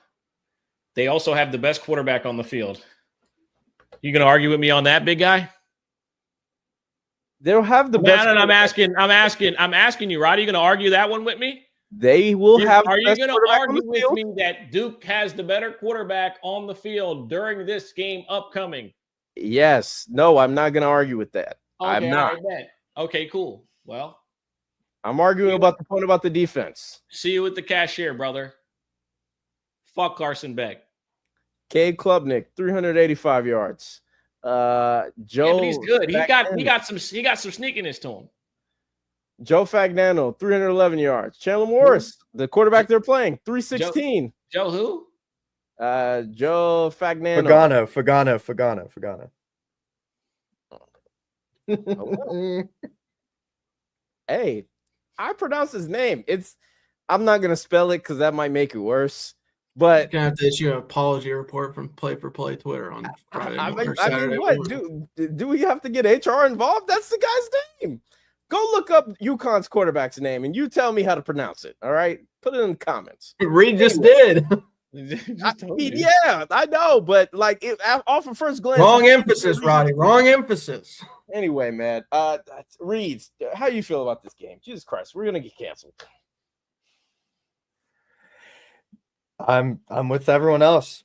They also have the best quarterback on the field. You gonna argue with me on that, big guy?
They'll have the best.
I'm asking you, Rod. Are you gonna argue that one with me?
They will have.
Are you gonna argue with me that Duke has the better quarterback on the field during this game upcoming?
Yes. No, I'm not gonna argue with that.
Okay,
I'm not.
Okay, cool. Well,
I'm arguing about the point about the defense.
See you at the cashier, brother. Fuck Carson Beck.
Cade Klubnik, 385 yards. Joe,
yeah, but he's good. He got some sneakiness to him.
Joe Fagnano, 311 yards. Chandler Morris, the quarterback they're playing, 316.
Joe who?
Joe Fagnano.
Fagano.
Hey, I pronounce his name. I'm not gonna spell it because that might make it worse. But
you're gonna have to issue an apology report from Play for Play Twitter on Friday.
I mean, what? Do we have to get HR involved? That's the guy's name. Go look up UConn's quarterback's name and you tell me how to pronounce it. All right, put it in the comments.
Reed just did.
Yeah, I know, but like off of first glance,
wrong emphasis, Roddy. Wrong emphasis.
Anyway, man, Reed, how you feel about this game? Jesus Christ, we're gonna get canceled.
I'm with everyone else.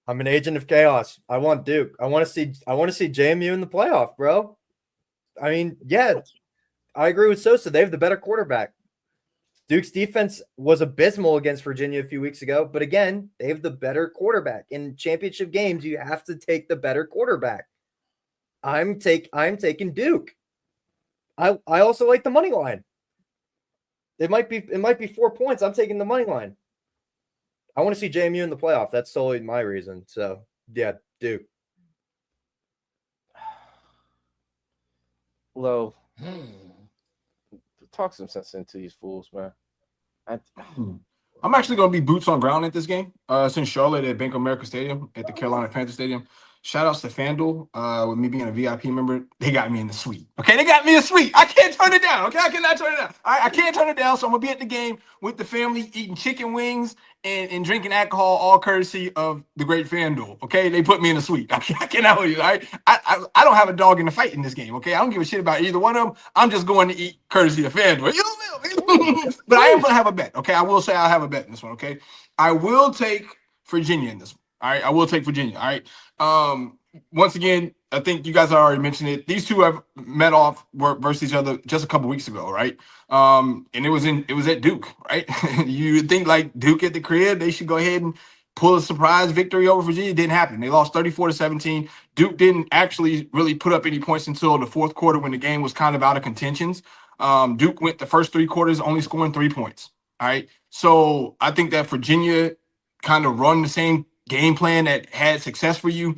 I'm an agent of chaos. I want Duke. I want to see JMU in the playoff, bro. I mean, yeah, I agree with Sosa. They have the better quarterback. Duke's defense was abysmal against Virginia a few weeks ago, but again, they have the better quarterback. In championship games, you have to take the better quarterback. I'm taking Duke. I also like the money line. It might be 4 points. I'm taking the money line. I want to see JMU in the playoff. That's solely my reason. So yeah, Duke.
Low. Talk some sense into these fools, man.
I'm actually going to be boots on ground at this game. It's in Charlotte at Bank of America Stadium at the Carolina Panthers Stadium. Shout outs to FanDuel. With me being a VIP member, they got me in the suite. Okay, they got me a suite. I can't turn it down. Okay, I cannot turn it down. I can't turn it down. So I'm gonna be at the game with the family, eating chicken wings and drinking alcohol, all courtesy of the great FanDuel. Okay, they put me in the suite. I cannot hold you. All right, I don't have a dog in the fight in this game. Okay, I don't give a shit about either one of them. I'm just going to eat courtesy of FanDuel. You know, but I am gonna have a bet. Okay, I will say I'll have a bet in this one. Okay, I will take Virginia in this one. All right, I will take Virginia. All right. Once again, I think you guys already mentioned it. These two have met off versus each other just a couple weeks ago, right? And it was at Duke, right? You would think like Duke at the crib, they should go ahead and pull a surprise victory over Virginia. It didn't happen. They lost 34-17. Duke didn't actually really put up any points until the fourth quarter when the game was kind of out of contentions. Duke went the first 3 quarters only scoring 3 points. All right. So I think that Virginia kind of run the same game plan that had success for you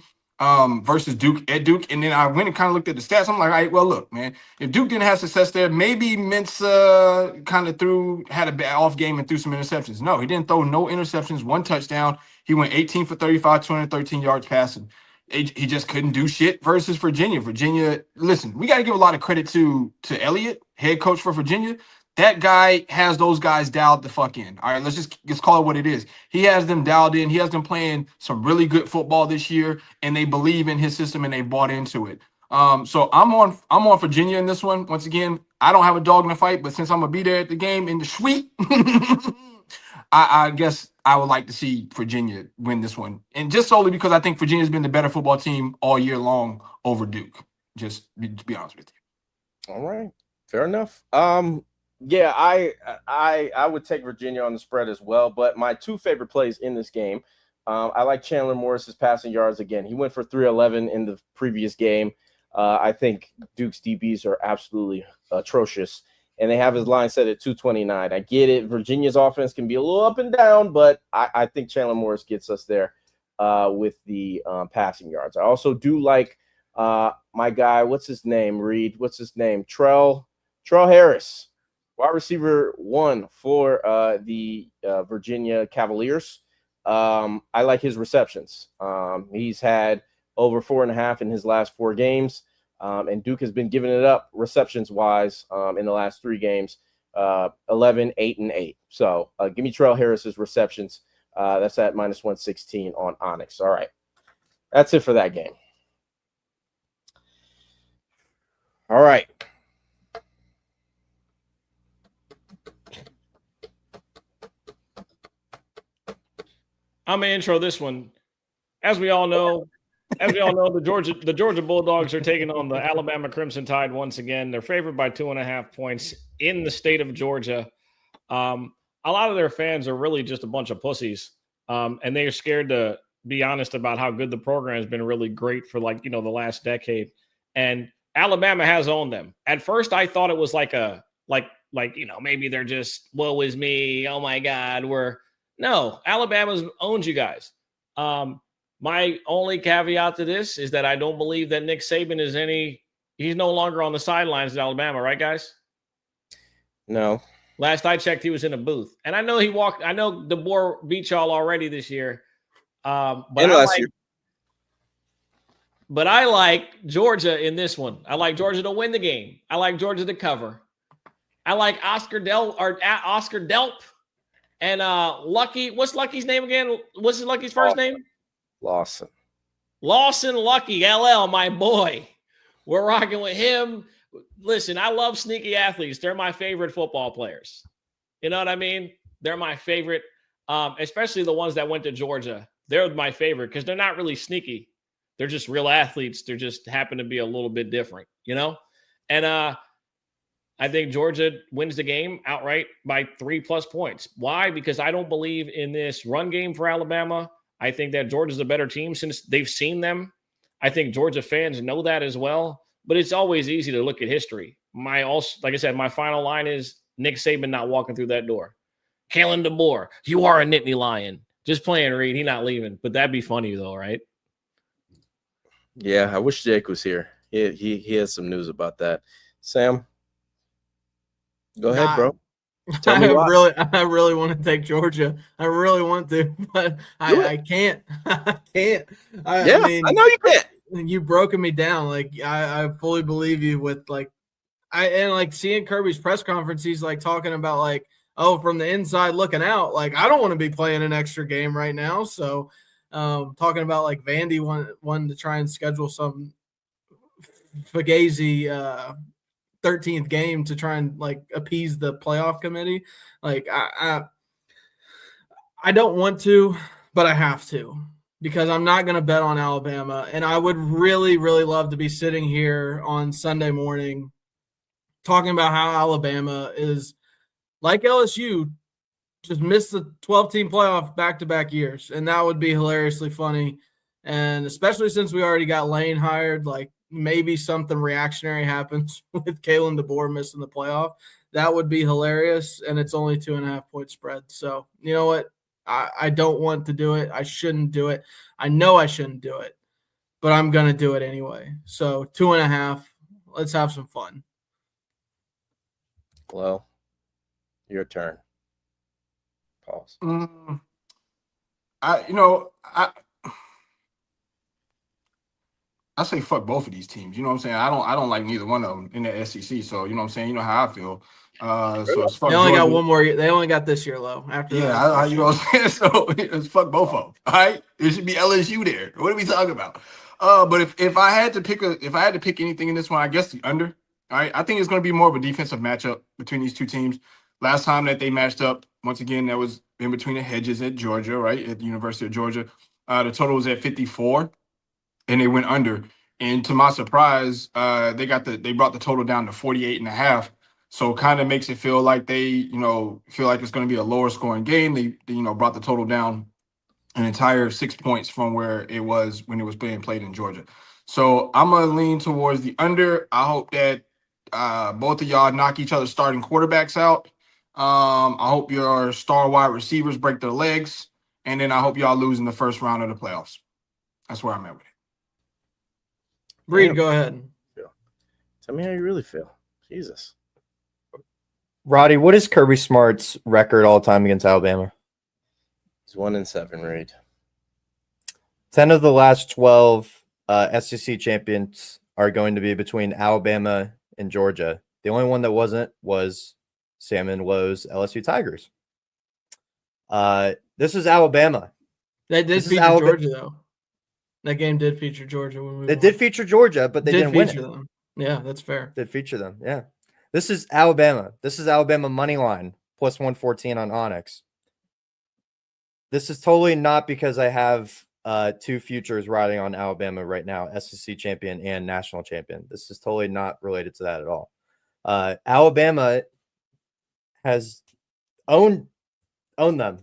versus Duke at Duke. And then I went and kind of looked at the stats. I'm like, all right, well, look, man, if Duke didn't have success there, maybe Mintz kind of had a bad off game and threw some interceptions. No, he didn't throw no interceptions, 1 touchdown. He went 18 for 35, 213 yards passing. He just couldn't do shit versus Virginia. Virginia, listen, we got to give a lot of credit to Elliott, head coach for Virginia. That guy has those guys dialed the fuck in. All right, let's call it what it is. He has them dialed in. He has them playing some really good football this year, and they believe in his system and they bought into it. So I'm on Virginia in this one. Once again, I don't have a dog in the fight, but since I'm gonna be there at the game in the suite, I guess I would like to see Virginia win this one, and just solely because I think Virginia's been the better football team all year long over Duke. Just to be honest with you.
All right, fair enough. Yeah, I would take Virginia on the spread as well, but my 2 favorite plays in this game, I like Chandler Morris's passing yards again. He went for 311 in the previous game. I think Duke's DBs are absolutely atrocious, and they have his line set at 229. I get it. Virginia's offense can be a little up and down, but I think Chandler Morris gets us there with the passing yards. I also do like my guy. What's his name, Reed? What's his name? Trell Harris. Wide receiver 1 for the Virginia Cavaliers. I like his receptions. He's had over 4.5 in his last 4 games, and Duke has been giving it up receptions-wise in the last 3 games, 11, 8, and 8. So give me Trell Harris's receptions. That's at -116 on Onyx. All right. That's it for that game. All right.
I'm gonna intro this one. As we all know, the Georgia Bulldogs are taking on the Alabama Crimson Tide once again. They're favored by 2.5 points in the state of Georgia. A lot of their fans are really just a bunch of pussies, and they are scared to be honest about how good the program has been. Really great for the last decade, and Alabama has owned them. At first, I thought it was maybe they're just woe is me. Oh my God, No, Alabama's owns you guys. My only caveat to this is that I don't believe that Nick Saban he's no longer on the sidelines at Alabama, right, guys?
No.
Last I checked, he was in a booth. And I know DeBoer beat y'all already this year. But I like Georgia in this one. I like Georgia to win the game. I like Georgia to cover. I like Oscar Delp. And Lucky, what's Lucky's name again? What's Lucky's first name?
Lawson
Lucky, LL, my boy. We're rocking with him. Listen, I love sneaky athletes. They're my favorite football players. You know what I mean? They're my favorite, especially the ones that went to Georgia. They're my favorite because they're not really sneaky. They're just real athletes. They just happen to be a little bit different, you know? And I think Georgia wins the game outright by 3+ points. Why? Because I don't believe in this run game for Alabama. I think that Georgia's a better team since they've seen them. I think Georgia fans know that as well. But it's always easy to look at history. Like I said, my final line is Nick Saban not walking through that door. Kalen DeBoer, you are a Nittany Lion. Just playing, Reed. He not leaving. But that'd be funny though, right?
Yeah, I wish Jake was here. He has some news about that. Sam, go ahead, bro. Tell me why.
I really want to take Georgia. I really want to, but I can't. I can't. I mean,
I know you can't.
You've broken me down. Like I fully believe you with like seeing Kirby's press conference, he's like talking about like, oh, from the inside looking out, like I don't want to be playing an extra game right now. So talking about like Vandy wanted to try and schedule some Fugazi 13th game to try and like appease the playoff committee. Like I don't want to, but I have to, because I'm not going to bet on Alabama. And I would really, really love to be sitting here on Sunday morning talking about how Alabama is like LSU, just missed the 12-team playoff back-to-back years. And that would be hilariously funny. And especially since we already got Lane hired, like maybe something reactionary happens with Kalen DeBoer missing the playoff. That would be hilarious. And it's only 2.5 point spread. So you know what? I don't want to do it. I shouldn't do it. I know I shouldn't do it, but I'm going to do it anyway. So 2.5, let's have some fun.
Well, your turn. Pause.
I say fuck both of these teams. You know what I'm saying? I don't like neither one of them in the SEC. So you know what I'm saying? You know how I feel. So it's fuck.
They only
Georgia.
got one more year. They only got this year, though. After that,
you know what I'm saying? So it's fuck both of them. All right, it should be LSU there. What are we talking about? But if I had to pick anything in this one, I guess the under. All right, I think it's going to be more of a defensive matchup between these two teams. Last time that they matched up, once again, that was in between the hedges at Georgia, right, at the University of Georgia. The total was at 54, and they went under. And to my surprise, they brought the total down to 48.5. So kind of makes it feel like they, feel like it's going to be a lower scoring game. They brought the total down an entire 6 points from where it was when it was being played in Georgia. So I'm going to lean towards the under. I hope that both of y'all knock each other's starting quarterbacks out. I hope your star wide receivers break their legs. And then I hope y'all lose in the first round of the playoffs. That's where I'm at with it.
Reed, go ahead.
Tell me how you really feel. Jesus.
Roddy, what is Kirby Smart's record all time against Alabama?
He's 1-7, Reed.
10 of the last 12 SEC champions are going to be between Alabama and Georgia. The only one that wasn't was Salmon Lowe's LSU Tigers. This is Alabama.
That did feature Georgia, though. That game did feature Georgia.
It did feature Georgia, but they didn't win it.
Them. Yeah, that's fair.
Did feature them, yeah. This is Alabama. This is Alabama money line, plus 114 on Onyx. This is totally not because I have two futures riding on Alabama right now, SEC champion and national champion. This is totally not related to that at all. Alabama has owned them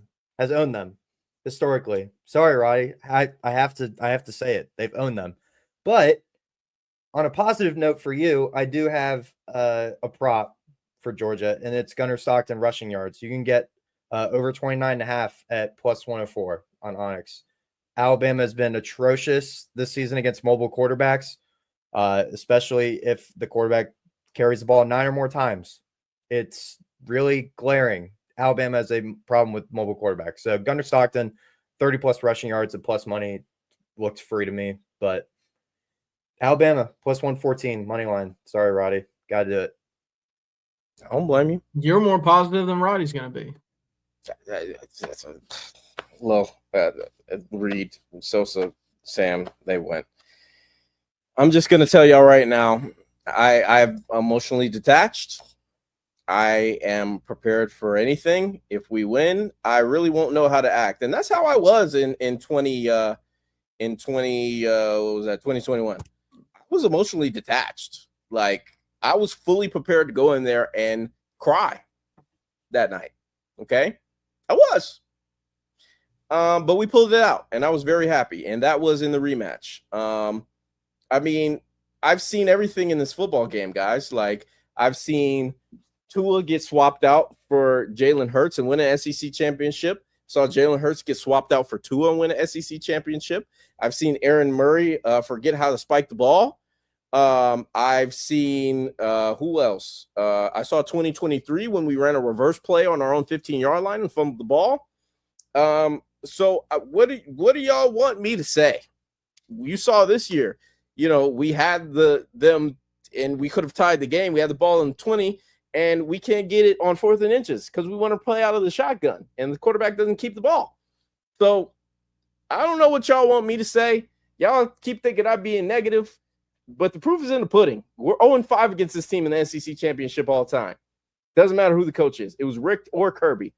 historically. Sorry, Roddy. I have to say it. They've owned them. But on a positive note for you, I do have a prop for Georgia, and it's Gunnar Stockton rushing yards. You can get over 29.5 at plus 104 on Onyx. Alabama has been atrocious this season against mobile quarterbacks, especially if the quarterback carries the ball 9 or more times. It's really glaring. Alabama has a problem with mobile quarterbacks. So Gunnar Stockton, 30-plus rushing yards at plus money looks free to me, but Alabama, plus 114, money line. Sorry, Roddy. Got to do it.
I don't blame you.
You're more positive than Roddy's going to be.
Reed, Sosa, Sam, they went. I'm just going to tell y'all right now, I'm emotionally detached. I am prepared for anything. If we win, I really won't know how to act. And that's how I was in 2021. I was emotionally detached. Like, I was fully prepared to go in there and cry that night. Okay, I was. But we pulled it out, and I was very happy. And that was in the rematch. I mean, I've seen everything in this football game, guys. Like, I've seen Tua get swapped out for Jalen Hurts and win an SEC championship. Saw Jalen Hurts get swapped out for Tua and win an SEC championship. I've seen Aaron Murray forget how to spike the ball. I've seen who else? I saw 2023 when we ran a reverse play on our own 15-yard line and fumbled the ball. So what do y'all want me to say? You saw this year, we had them and we could have tied the game. We had the ball in 20 and we can't get it on 4th and inches because we want to play out of the shotgun and the quarterback doesn't keep the ball. So I don't know what y'all want me to say. Y'all keep thinking I'm being negative, but the proof is in the pudding. We're 0-5 against this team in the SEC championship all the time. Doesn't matter who the coach is. It was Rick or Kirby.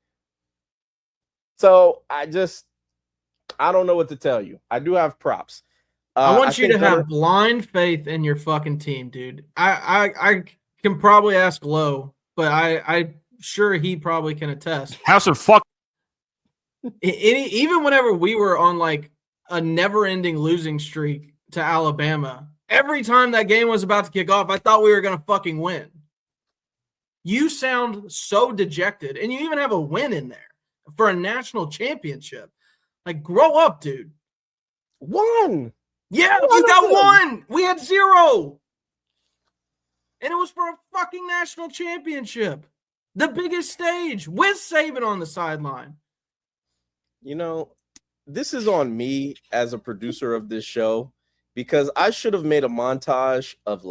So I don't know what to tell you. I do have props.
I want you to have blind faith in your fucking team, dude. I can probably ask Lowe, but I'm sure he probably can attest.
House of fuck.
Even whenever we were on like a never-ending losing streak to Alabama, every time that game was about to kick off, I thought we were going to fucking win. You sound so dejected, and you even have a win in there for a national championship. Like, grow up, dude.
One.
Yeah, you got one. We had 0. And it was for a fucking national championship. The biggest stage with Saban on the sideline.
This is on me as a producer of this show because I should have made a montage of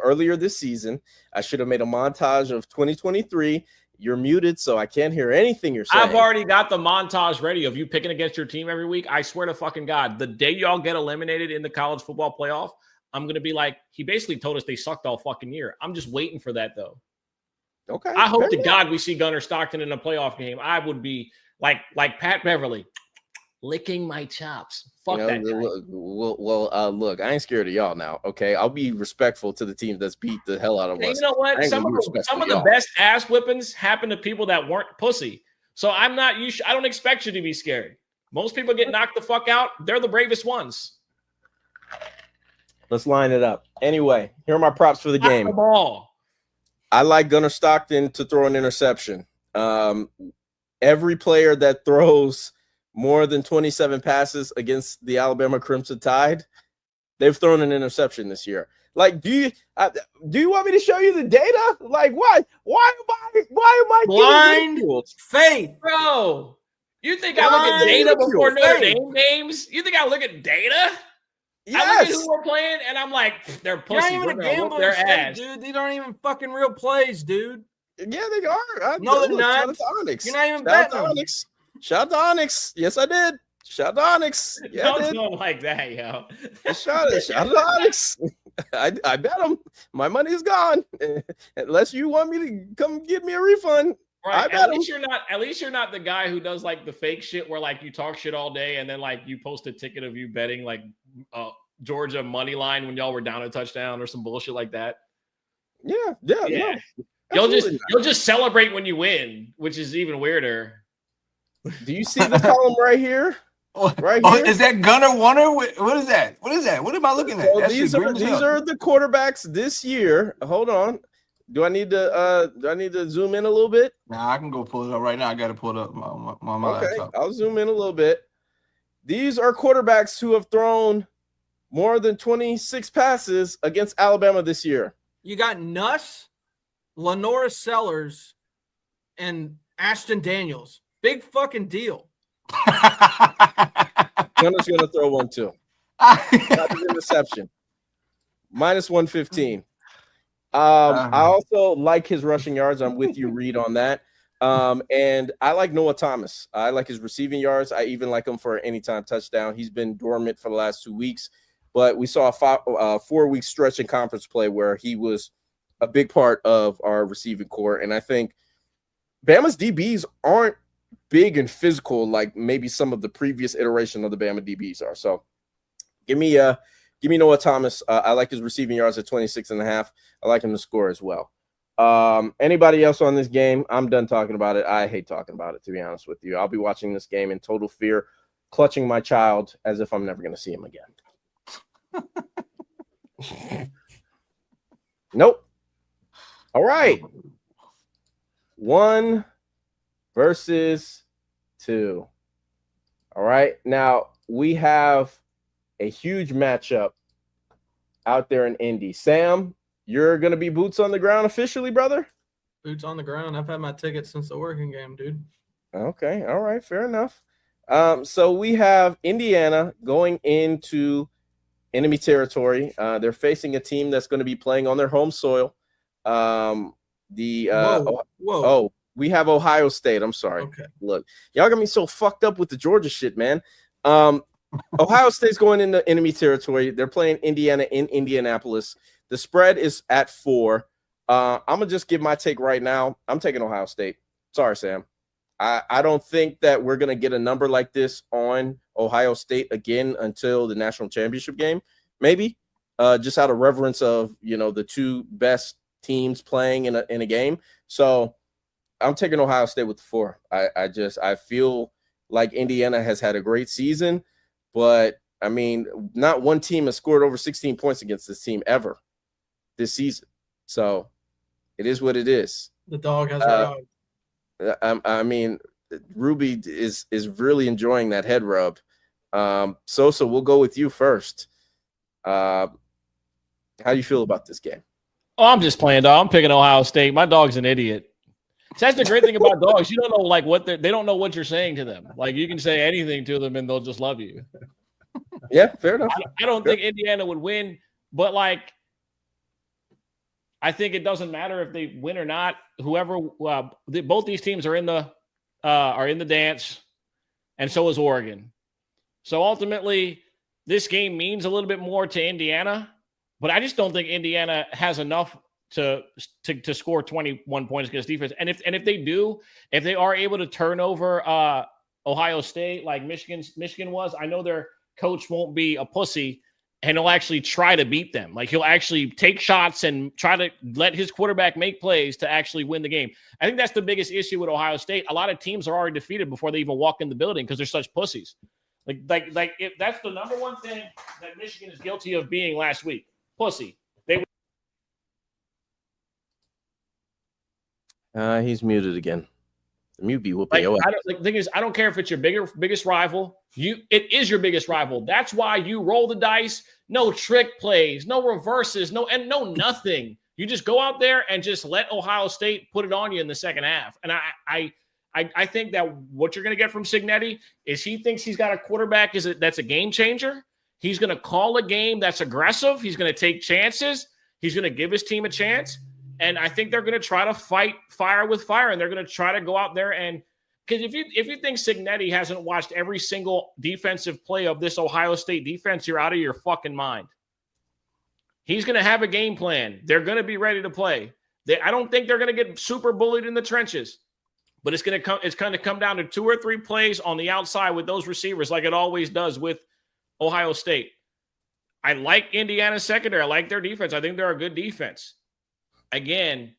earlier this season. I should have made a montage of 2023. You're muted, so I can't hear anything you're saying.
I've already got the montage ready of you picking against your team every week. I swear to fucking God, the day y'all get eliminated in the college football playoff, I'm going to be like, he basically told us they sucked all fucking year. I'm just waiting for that, though.
Okay.
I hope to God we see Gunnar Stockton in a playoff game. I would be like Pat Beverly, licking my chops. Fuck that guy.
Look, I ain't scared of y'all now, okay? I'll be respectful to the team that's beat the hell out of us.
You know what? Some of the best ass whippings happen to people that weren't pussy. So I'm not. I don't expect you to be scared. Most people get knocked the fuck out. They're the bravest ones.
Let's line it up. Anyway, here are my props for the game.
The ball.
I like Gunnar Stockton to throw an interception. Every player that throws more than 27 passes against the Alabama Crimson Tide, they've thrown an interception this year. Like, do you want me to show you the data? Like, why am I
blind faith,
bro? You think I look at data before Notre Dame games? You think I look at data?
Yes.
I look at who we're playing, and I'm like, they're pussy.
You're not even a gambling
their
state,
ass,
dude. These aren't even fucking real plays, dude.
Yeah, they are.
No, they're not.
Shout out to Onyx.
You're not even
Shout out
betting
to Onyx. Shout out to Onyx. Yes, I did. Shout out to Onyx. Yeah,
don't do like that, yo.
Shout out to Onyx. I bet them. My money is gone. Unless you want me to come give me a refund.
Right. At least you're not the guy who does like the fake shit where like you talk shit all day and then like you post a ticket of you betting like Georgia money line when y'all were down a touchdown or some bullshit like that.
Yeah.
No, you'll just celebrate when you win, which is even weirder.
Do you see the column right here?
Right here? Is that Gunnar Warner? What is that? What am I looking at?
So these are the quarterbacks this year. Hold on. Do I need to zoom in a little bit?
Nah, I can go pull it up right now. I got to pull it up my laptop.
I'll zoom in a little bit. These are quarterbacks who have thrown more than 26 passes against Alabama this year.
You got Nuss, Lenora Sellers, and Ashton Daniels. Big fucking deal.
Gunner's going to throw one too. Not the interception. Minus 115. I also like his rushing yards. I'm with you, Reed, on that. And I like Noah Thomas. I like his receiving yards. I even like him for an anytime touchdown. He's been dormant for the last 2 weeks, but we saw a 4-week stretch in conference play where he was a big part of our receiving core. And I think Bama's DBs aren't big and physical like maybe some of the previous iteration of the Bama DBs are. So give me Give me Noah Thomas. I like his receiving yards at 26.5. I like him to score as well. Anybody else on this game? I'm done talking about it. I hate talking about it, to be honest with you. I'll be watching this game in total fear, clutching my child as if I'm never going to see him again. Nope. All right. 1 versus 2. All right. Now we have a huge matchup out there in Indy. Sam, you're going to be boots on the ground officially, brother?
Boots on the ground. I've had my ticket since the Oregon game, dude.
Okay. All right. Fair enough. So we have Indiana going into enemy territory. They're facing a team that's going to be playing on their home soil.
Whoa.
Oh, we have Ohio State. I'm sorry.
Okay.
Look, y'all got me so fucked up with the Georgia shit, man. Ohio State's going into enemy territory. They're playing Indiana in Indianapolis. The spread is at 4. I'm gonna just give my take right now. I'm taking Ohio State. Sorry, Sam. I don't think that we're gonna get a number like this on Ohio State again until the national championship game. Maybe just out of reverence of the two best teams playing in a game. So I'm taking Ohio State with the 4. I feel like Indiana has had a great season, but I mean, not one team has scored over 16 points against this team ever this season. So it is what it is.
The dog has arrived.
I mean, Ruby is really enjoying that head rub. Sosa, we'll go with you first. How do you feel about this game?
Oh, I'm just playing, dog. I'm picking Ohio State. My dog's an idiot. So that's the great thing about dogs. You don't know what they don't know what you're saying to them. Like you can say anything to them and they'll just love you.
Yeah, fair enough.
I don't think Indiana would win, but I think it doesn't matter if they win or not. Whoever, both these teams are in the dance, and so is Oregon. So ultimately, this game means a little bit more to Indiana, but I just don't think Indiana has enough to score 21 points against defense. And if they do, if they are able to turn over Ohio State like Michigan was, I know their coach won't be a pussy. And he'll actually try to beat them. Like he'll actually take shots and try to let his quarterback make plays to actually win the game. I think that's the biggest issue with Ohio State. A lot of teams are already defeated before they even walk in the building because they're such pussies. Like if that's the number one thing that Michigan is guilty of being last week. Pussy.
He's muted again. The mute be whooping.
The thing is, I don't care if it's your biggest rival. It is your biggest rival. That's why you roll the dice. No trick plays, no reverses, no nothing. You just go out there and just let Ohio State put it on you in the second half. And I think that what you're going to get from Cignetti is he thinks he's got a quarterback that's a game changer. He's going to call a game that's aggressive. He's going to take chances. He's going to give his team a chance. And I think they're going to try to fight fire with fire, and they're going to try to go out there and because if you think Cignetti hasn't watched every single defensive play of this Ohio State defense, you're out of your fucking mind. He's going to have a game plan. They're going to be ready to play. I don't think they're going to get super bullied in the trenches, but it's going to come down to 2 or 3 plays on the outside with those receivers, like it always does with Ohio State. I like Indiana's secondary. I like their defense. I think they're a good defense. Again,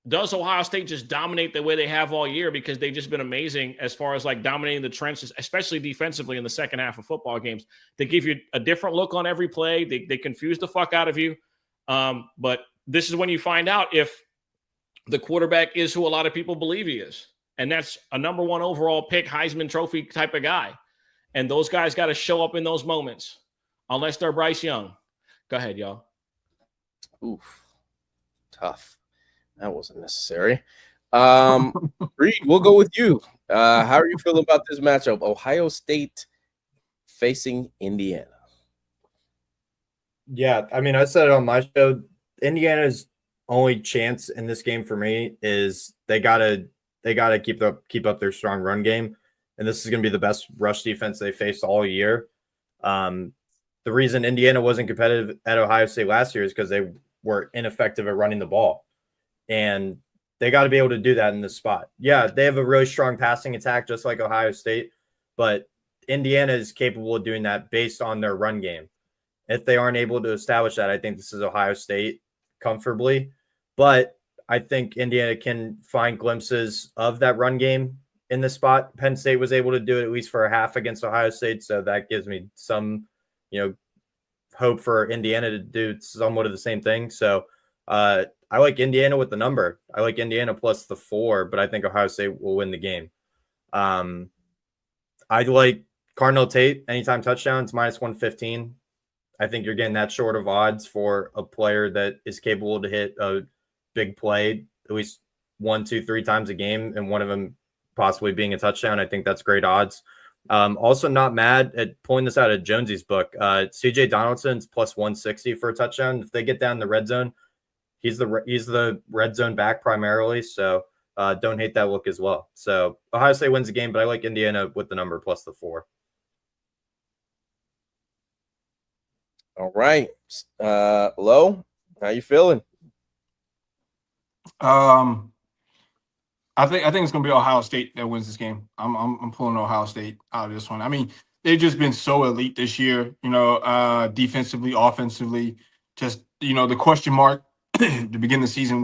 does Ohio State just dominate the way they have all year because they've just been amazing as far as like dominating the trenches, especially defensively in the second half of football games. They give you a different look on every play. They confuse the fuck out of you. But this is when you find out if the quarterback is who a lot of people believe he is. And that's a number 1 overall pick, Heisman Trophy type of guy. And those guys got to show up in those moments unless they're Bryce Young. Go ahead, y'all.
Oof. Tough. That wasn't necessary. Reed, we'll go with you. How are you feeling about this matchup? Ohio State facing Indiana.
Yeah, I mean, I said it on my show. Indiana's only chance in this game for me is they gotta keep up their strong run game, and this is gonna be the best rush defense they faced all year. The reason Indiana wasn't competitive at Ohio State last year is because they were ineffective at running the ball. And they got to be able to do that in this spot. Yeah, they have a really strong passing attack, just like Ohio State, but Indiana is capable of doing that based on their run game. If they aren't able to establish that, I think this is Ohio State comfortably. But I think Indiana can find glimpses of that run game in the spot. Penn State was able to do it at least for a half against Ohio State, so that gives me some, hope for Indiana to do somewhat of the same thing. So I like Indiana with the number. I like Indiana plus the 4, but I think Ohio State will win the game. I like Cardinal Tate anytime touchdowns minus 115. I think you're getting that short of odds for a player that is capable to hit a big play at least 1, 2, 3 times a game, and one of them possibly being a touchdown. I think that's great odds. Also not mad at pulling this out of Jonesy's book. CJ Donaldson's plus 160 for a touchdown. If they get down the red zone, he's the red zone back primarily. So don't hate that look as well. So Ohio State wins the game, but I like Indiana with the number plus the 4.
All right. Lo, how you feeling?
I think it's gonna be Ohio State that wins this game. I'm pulling Ohio State out of this one. I mean, they've just been so elite this year, defensively, offensively. Just the question mark to begin the season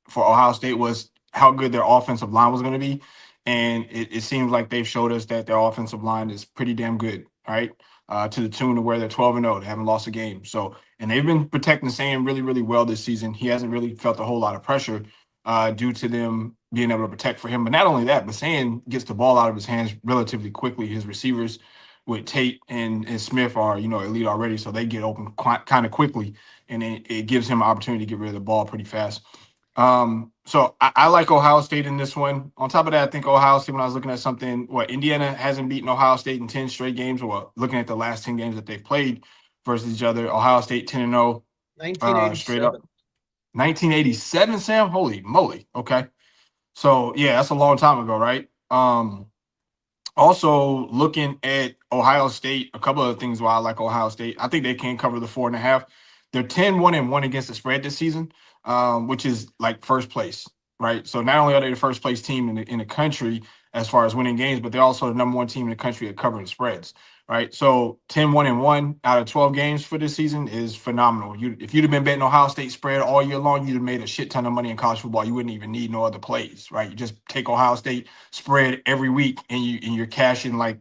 for Ohio State was how good their offensive line was going to be, and it seems like they've showed us that their offensive line is pretty damn good, right? To the tune of where they're 12-0, they haven't lost a game. So, and they've been protecting Sam really, really well this season. He hasn't really felt a whole lot of pressure due to them being able to protect for him. But not only that, but Sam gets the ball out of his hands relatively quickly. His receivers with Tate and Smith are, elite already, so they get open kind of quickly, and it gives him an opportunity to get rid of the ball pretty fast. So I like Ohio State in this one. On top of that, I think Ohio State, when I was looking at something, Indiana hasn't beaten Ohio State in 10 straight games, or looking at the last 10 games that they've played versus each other. Ohio State 10-0.
1987.
Straight up. 1987, Sam? Holy moly. Okay. So, yeah, that's a long time ago, right? Also, looking at Ohio State, a couple of things why I like Ohio State. I think they can cover the 4.5. They're 10-1-1 against the spread this season, which is like first place, right? So not only are they the first place team in the country as far as winning games, but they're also the number 1 team in the country at covering spreads, right? So 10-1-1 out of 12 games for this season is phenomenal. If you'd have been betting Ohio State spread all year long, you'd have made a shit ton of money in college football. You wouldn't even need no other plays, right? You just take Ohio State spread every week and you're cashing like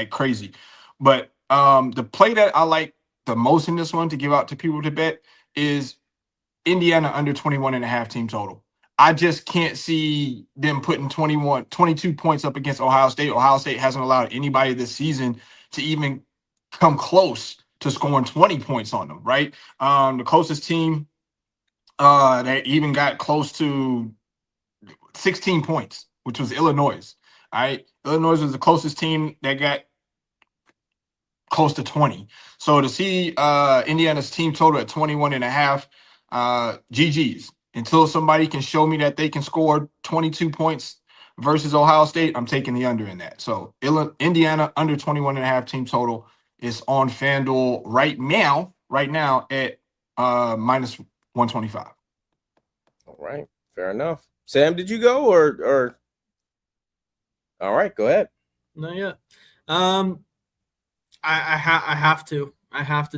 crazy. But the play that I like the most in this one to give out to people to bet is Indiana under 21.5 team total. I just can't see them putting 22 points up against Ohio State. Ohio State hasn't allowed anybody this season to even come close to scoring 20 points on them, right? The closest team that even got close to 16 points, which was Illinois, all right? Illinois was the closest team that got close to 20. So to see Indiana's team total at 21.5, GG's. Until somebody can show me that they can score 22 points versus Ohio State, I'm taking the under in that. So Indiana under 21.5 team total is on FanDuel right now at minus 125.
All right, fair enough. Sam, did you go or? All right, go ahead.
Not yet. I have to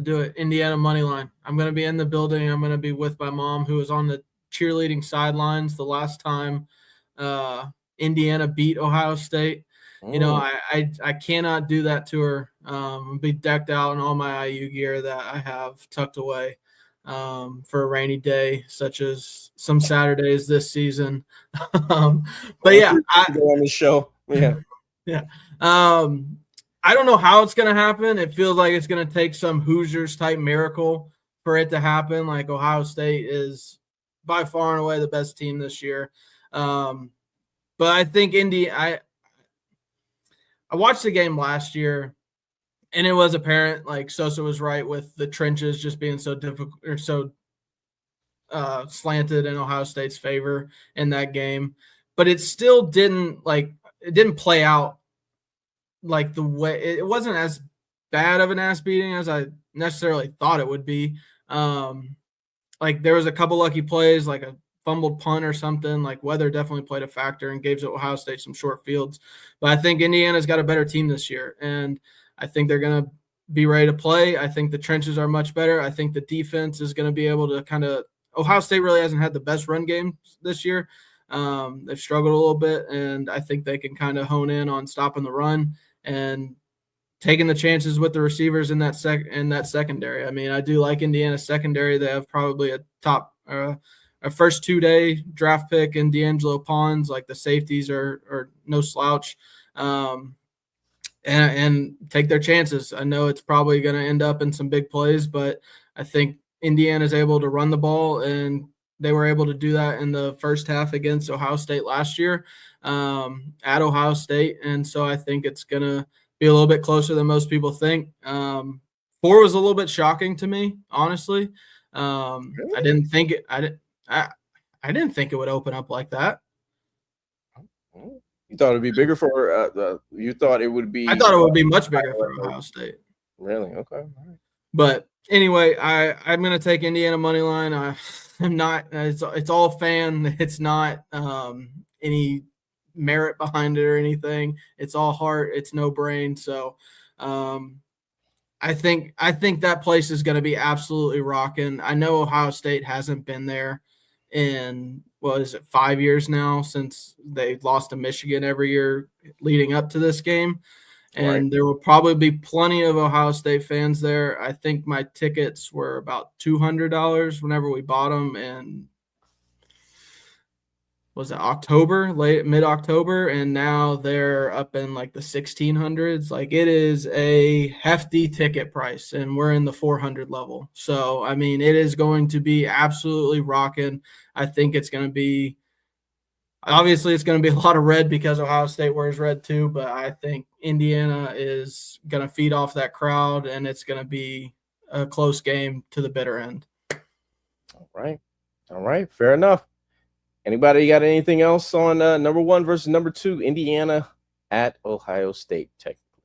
do it. Indiana money line. I'm going to be in the building. I'm going to be with my mom, who was on the cheerleading sidelines the last time Indiana beat Ohio State. I cannot do that to her. I'll be decked out in all my IU gear that I have tucked away for a rainy day, such as some Saturdays this season. But yeah,
go on the show. Yeah.
Yeah. I don't know how it's going to happen. It feels like it's going to take some Hoosiers type miracle for it to happen. Like Ohio State is by far and away the best team this year. But I think I watched the game last year, and it was apparent, like Sosa was right with the trenches just being so difficult or so slanted in Ohio State's favor in that game. But it still didn't play out like the way it wasn't as bad of an ass beating as I necessarily thought it would be. Like there was a couple lucky plays, like a fumbled punt or something. Like weather definitely played a factor and gave Ohio State some short fields. But I think Indiana's got a better team this year, and I think they're gonna be ready to play. I think the trenches are much better. I think the defense is going to be able to kind of – Ohio State really hasn't had the best run game this year. They've struggled a little bit, and I think they can kind of hone in on stopping the run and taking the chances with the receivers in that secondary. I mean, I do like Indiana's secondary. They have probably a top a first 2-day draft pick in D'Angelo Pons. Like the safeties are no slouch. And take their chances. I know it's probably going to end up in some big plays, but I think Indiana's able to run the ball, and they were able to do that in the first half against Ohio State last year at Ohio State. And so I think it's going to be a little bit closer than most people think. 4 was a little bit shocking to me, honestly.
Really?
I didn't think it would open up like that.
You thought it'd be bigger for you thought it would be.
I thought it would be much bigger for Ohio State.
Really? Okay. All right.
But anyway, I'm going to take Indiana money line. I'm not. It's all fan. It's not any merit behind it or anything. It's all heart. It's no brain. So I think that place is going to be absolutely rocking. I know Ohio State hasn't been there in, 5 years now since they lost to Michigan every year leading up to this game. And
Right.
There will probably be plenty of Ohio State fans there. I think my tickets were about $200 whenever we bought them. And was it mid-October? And now they're up in like the 1600s. Like it is a hefty ticket price, and we're in the 400 level. So, I mean, it is going to be absolutely rocking. I think it's going to be – obviously it's going to be a lot of red because Ohio State wears red too, but I think Indiana is going to feed off that crowd, and it's going to be a close game to the bitter end.
All right. Fair enough. Anybody got anything else on number 1 versus number 2, Indiana at Ohio State? Technically,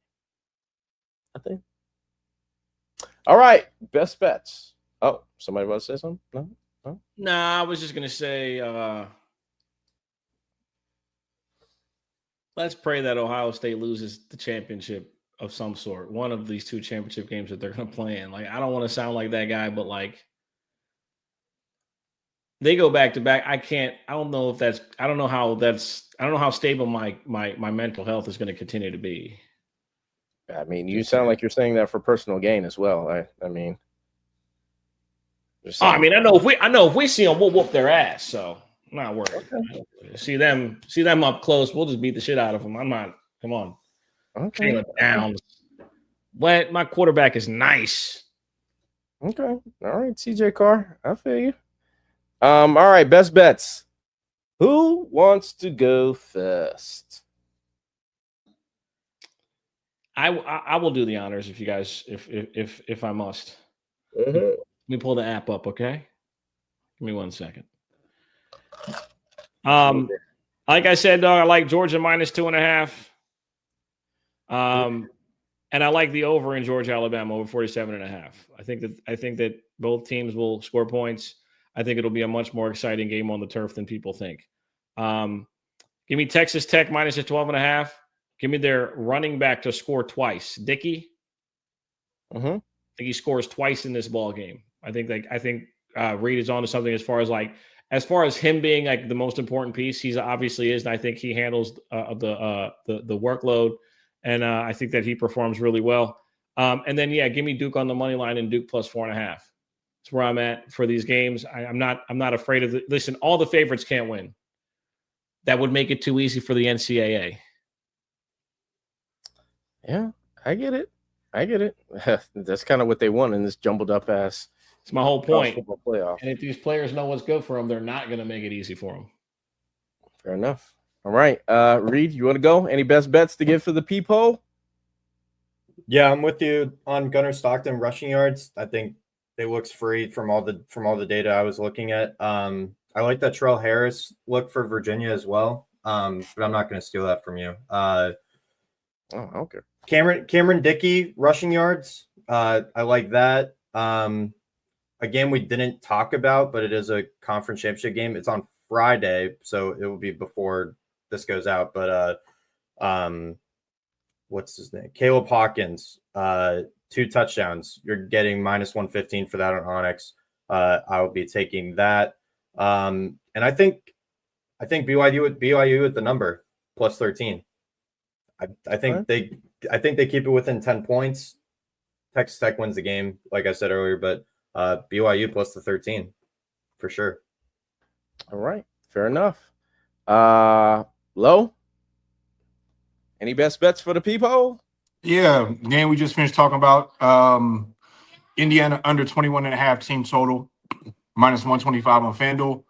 I think. All right, best bets. Oh, somebody about to say something? No.
Nah, I was just gonna say, let's pray that Ohio State loses the championship of some sort. One of these 2 championship games that they're gonna play in. Like, I don't want to sound like that guy, but like, they go back to back. I don't know how stable my mental health is going to continue to be.
I mean, you sound like you're saying that for personal gain as well. I mean,
I know if we see them, we'll whoop their ass. So I'm not worried. Okay. See them up close. We'll just beat the shit out of them. I'm not. Come on.
Okay.
Downs. But my quarterback is nice.
Okay. All right, CJ Carr. I feel you. All right, best bets. Who wants to go first?
I will do the honors if you guys if I must.
Mm-hmm.
Let me pull the app up, okay? Give me 1 second. Like I said, dog, I like Georgia -2.5. And I like the over in Georgia, Alabama over 47.5. I think that both teams will score points. I think it'll be a much more exciting game on the turf than people think. Give me Texas Tech -12.5. Give me their running back to score twice. Dickey.
Mm-hmm.
I think he scores twice in this ball game. I think Reed is onto something as far as him being like the most important piece. He's obviously is, and I think he handles the workload, and I think that he performs really well. And then give me Duke on the money line and Duke +4.5. That's where I'm at for these games. I'm not afraid of it. Listen, all the favorites can't win. That would make it too easy for the NCAA.
Yeah, I get it. That's kind of what they want in this jumbled up ass.
It's my whole point.
Playoff.
And if these players know what's good for them, they're not going to make it easy for them.
Fair enough. All right, Reed, you want to go? Any best bets to give for the peephole?
Yeah, I'm with you on Gunnar Stockton rushing yards. I think it looks free from all the data I was looking at. I like that Terrell Harris look for Virginia as well. But I'm not going to steal that from you.
Okay.
Cameron Dickey rushing yards. I like that. Again, we didn't talk about, but it is a conference championship game. It's on Friday, so it will be before this goes out. But what's his name? Caleb Hawkins 2 touchdowns. You're getting minus 115 for that on Onyx. I will be taking that. And I think BYU with the number plus 13. I think they keep it within 10 points. Texas Tech wins the game, like I said earlier, but BYU plus the 13 for sure.
All right, fair enough. Low, any best bets for the people?
Yeah, game we just finished talking about. Indiana under 21.5 team total, minus 125 on FanDuel,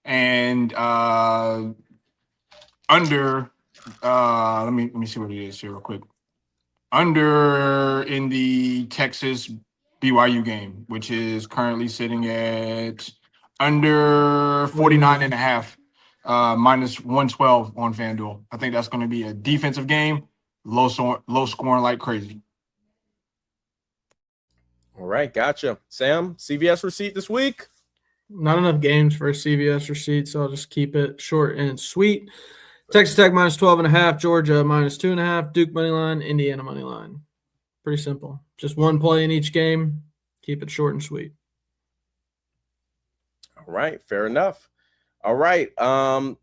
and under. Let me see what it is here real quick. Under in the Texas BYU game, which is currently sitting at under 49.5, minus 112 on FanDuel. I think that's going to be a defensive game, low scoring like crazy.
All right, gotcha. Sam, CVS receipt this week?
Not enough games for a CVS receipt, so I'll just keep it short and sweet. Texas Tech minus 12.5, Georgia minus 2.5, Duke money line, Indiana money line. Pretty simple. Just one play in each game. Keep it short and sweet.
All right, fair enough. All right.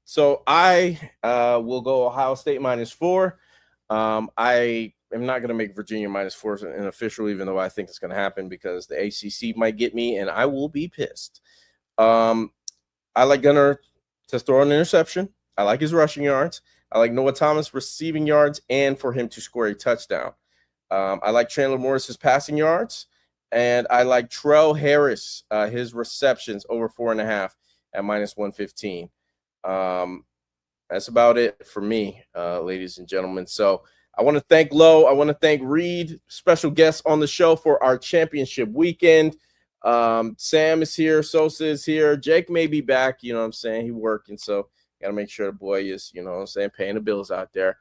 So I will go Ohio State minus 4. I am not going to make Virginia minus 4 an official, even though I think it's going to happen because the ACC might get me, and I will be pissed. I like Gunnar to throw an interception. I like his rushing yards. I like Noah Thomas receiving yards and for him to score a touchdown. I like Chandler Morris's passing yards, and I like Trell Harris, his receptions over 4.5 at minus 115. That's about it for me, ladies and gentlemen. So I want to thank Lowe. I want to thank Reed, special guest on the show for our championship weekend. Sam is here. Sosa is here. Jake may be back. You know what I'm saying? He's working, so got to make sure the boy is, you know what I'm saying, paying the bills out there.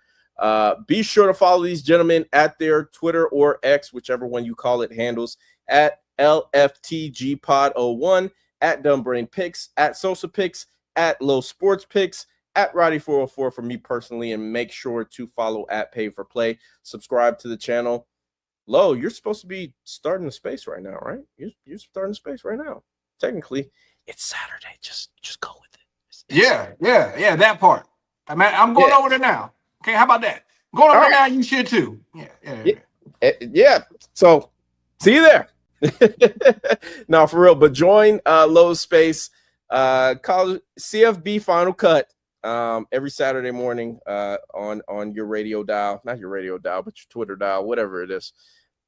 Be sure to follow these gentlemen at their Twitter or X, whichever one you call it, handles, at LFTGPod01, at Dumbbrain Picks, at Sosa Picks, at Low Sports Picks, at Roddy404 for me personally, and make sure to follow at Pay for Play. Subscribe to the channel. Low, you're supposed to be starting the space right now, right? You're starting the space right now. Technically, it's Saturday. Just go with it.
Yeah, that part. I'm going over there now. Okay, how about that? Going over there now, you should too.
Yeah. So, see you there. No, for real. But join Low's Space, college CFB Final Cut every Saturday morning on your radio dial, not your radio dial, but your Twitter dial, whatever it is.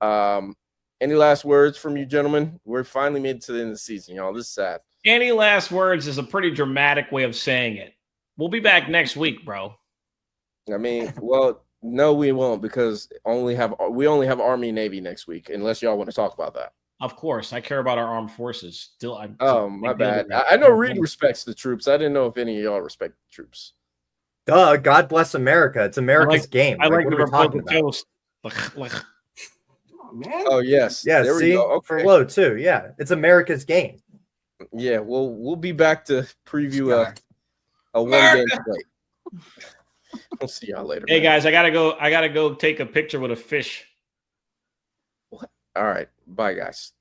Any last words from you, gentlemen? We're finally made it to the end of the season, y'all. This is sad.
Any last words is a pretty dramatic way of saying it. We'll be back next week, bro.
I mean, well, no, we won't, because we only have Army and Navy next week, unless y'all want to talk about that.
Of course, I care about our armed forces.
My bad. I know Reed respects the troops. I didn't know if any of y'all respect the troops.
Duh, God bless America. It's America's game.
I like
what
the
are we talking
toast.
Man.
Oh yes,
Yeah,
there
see,
we go. Okay.
for Low too. Yeah, it's America's game.
Yeah, we'll be back to preview a one-game slate. We'll see y'all later.
Hey
man.
guys, I gotta go take a picture with a fish.
All right, bye guys.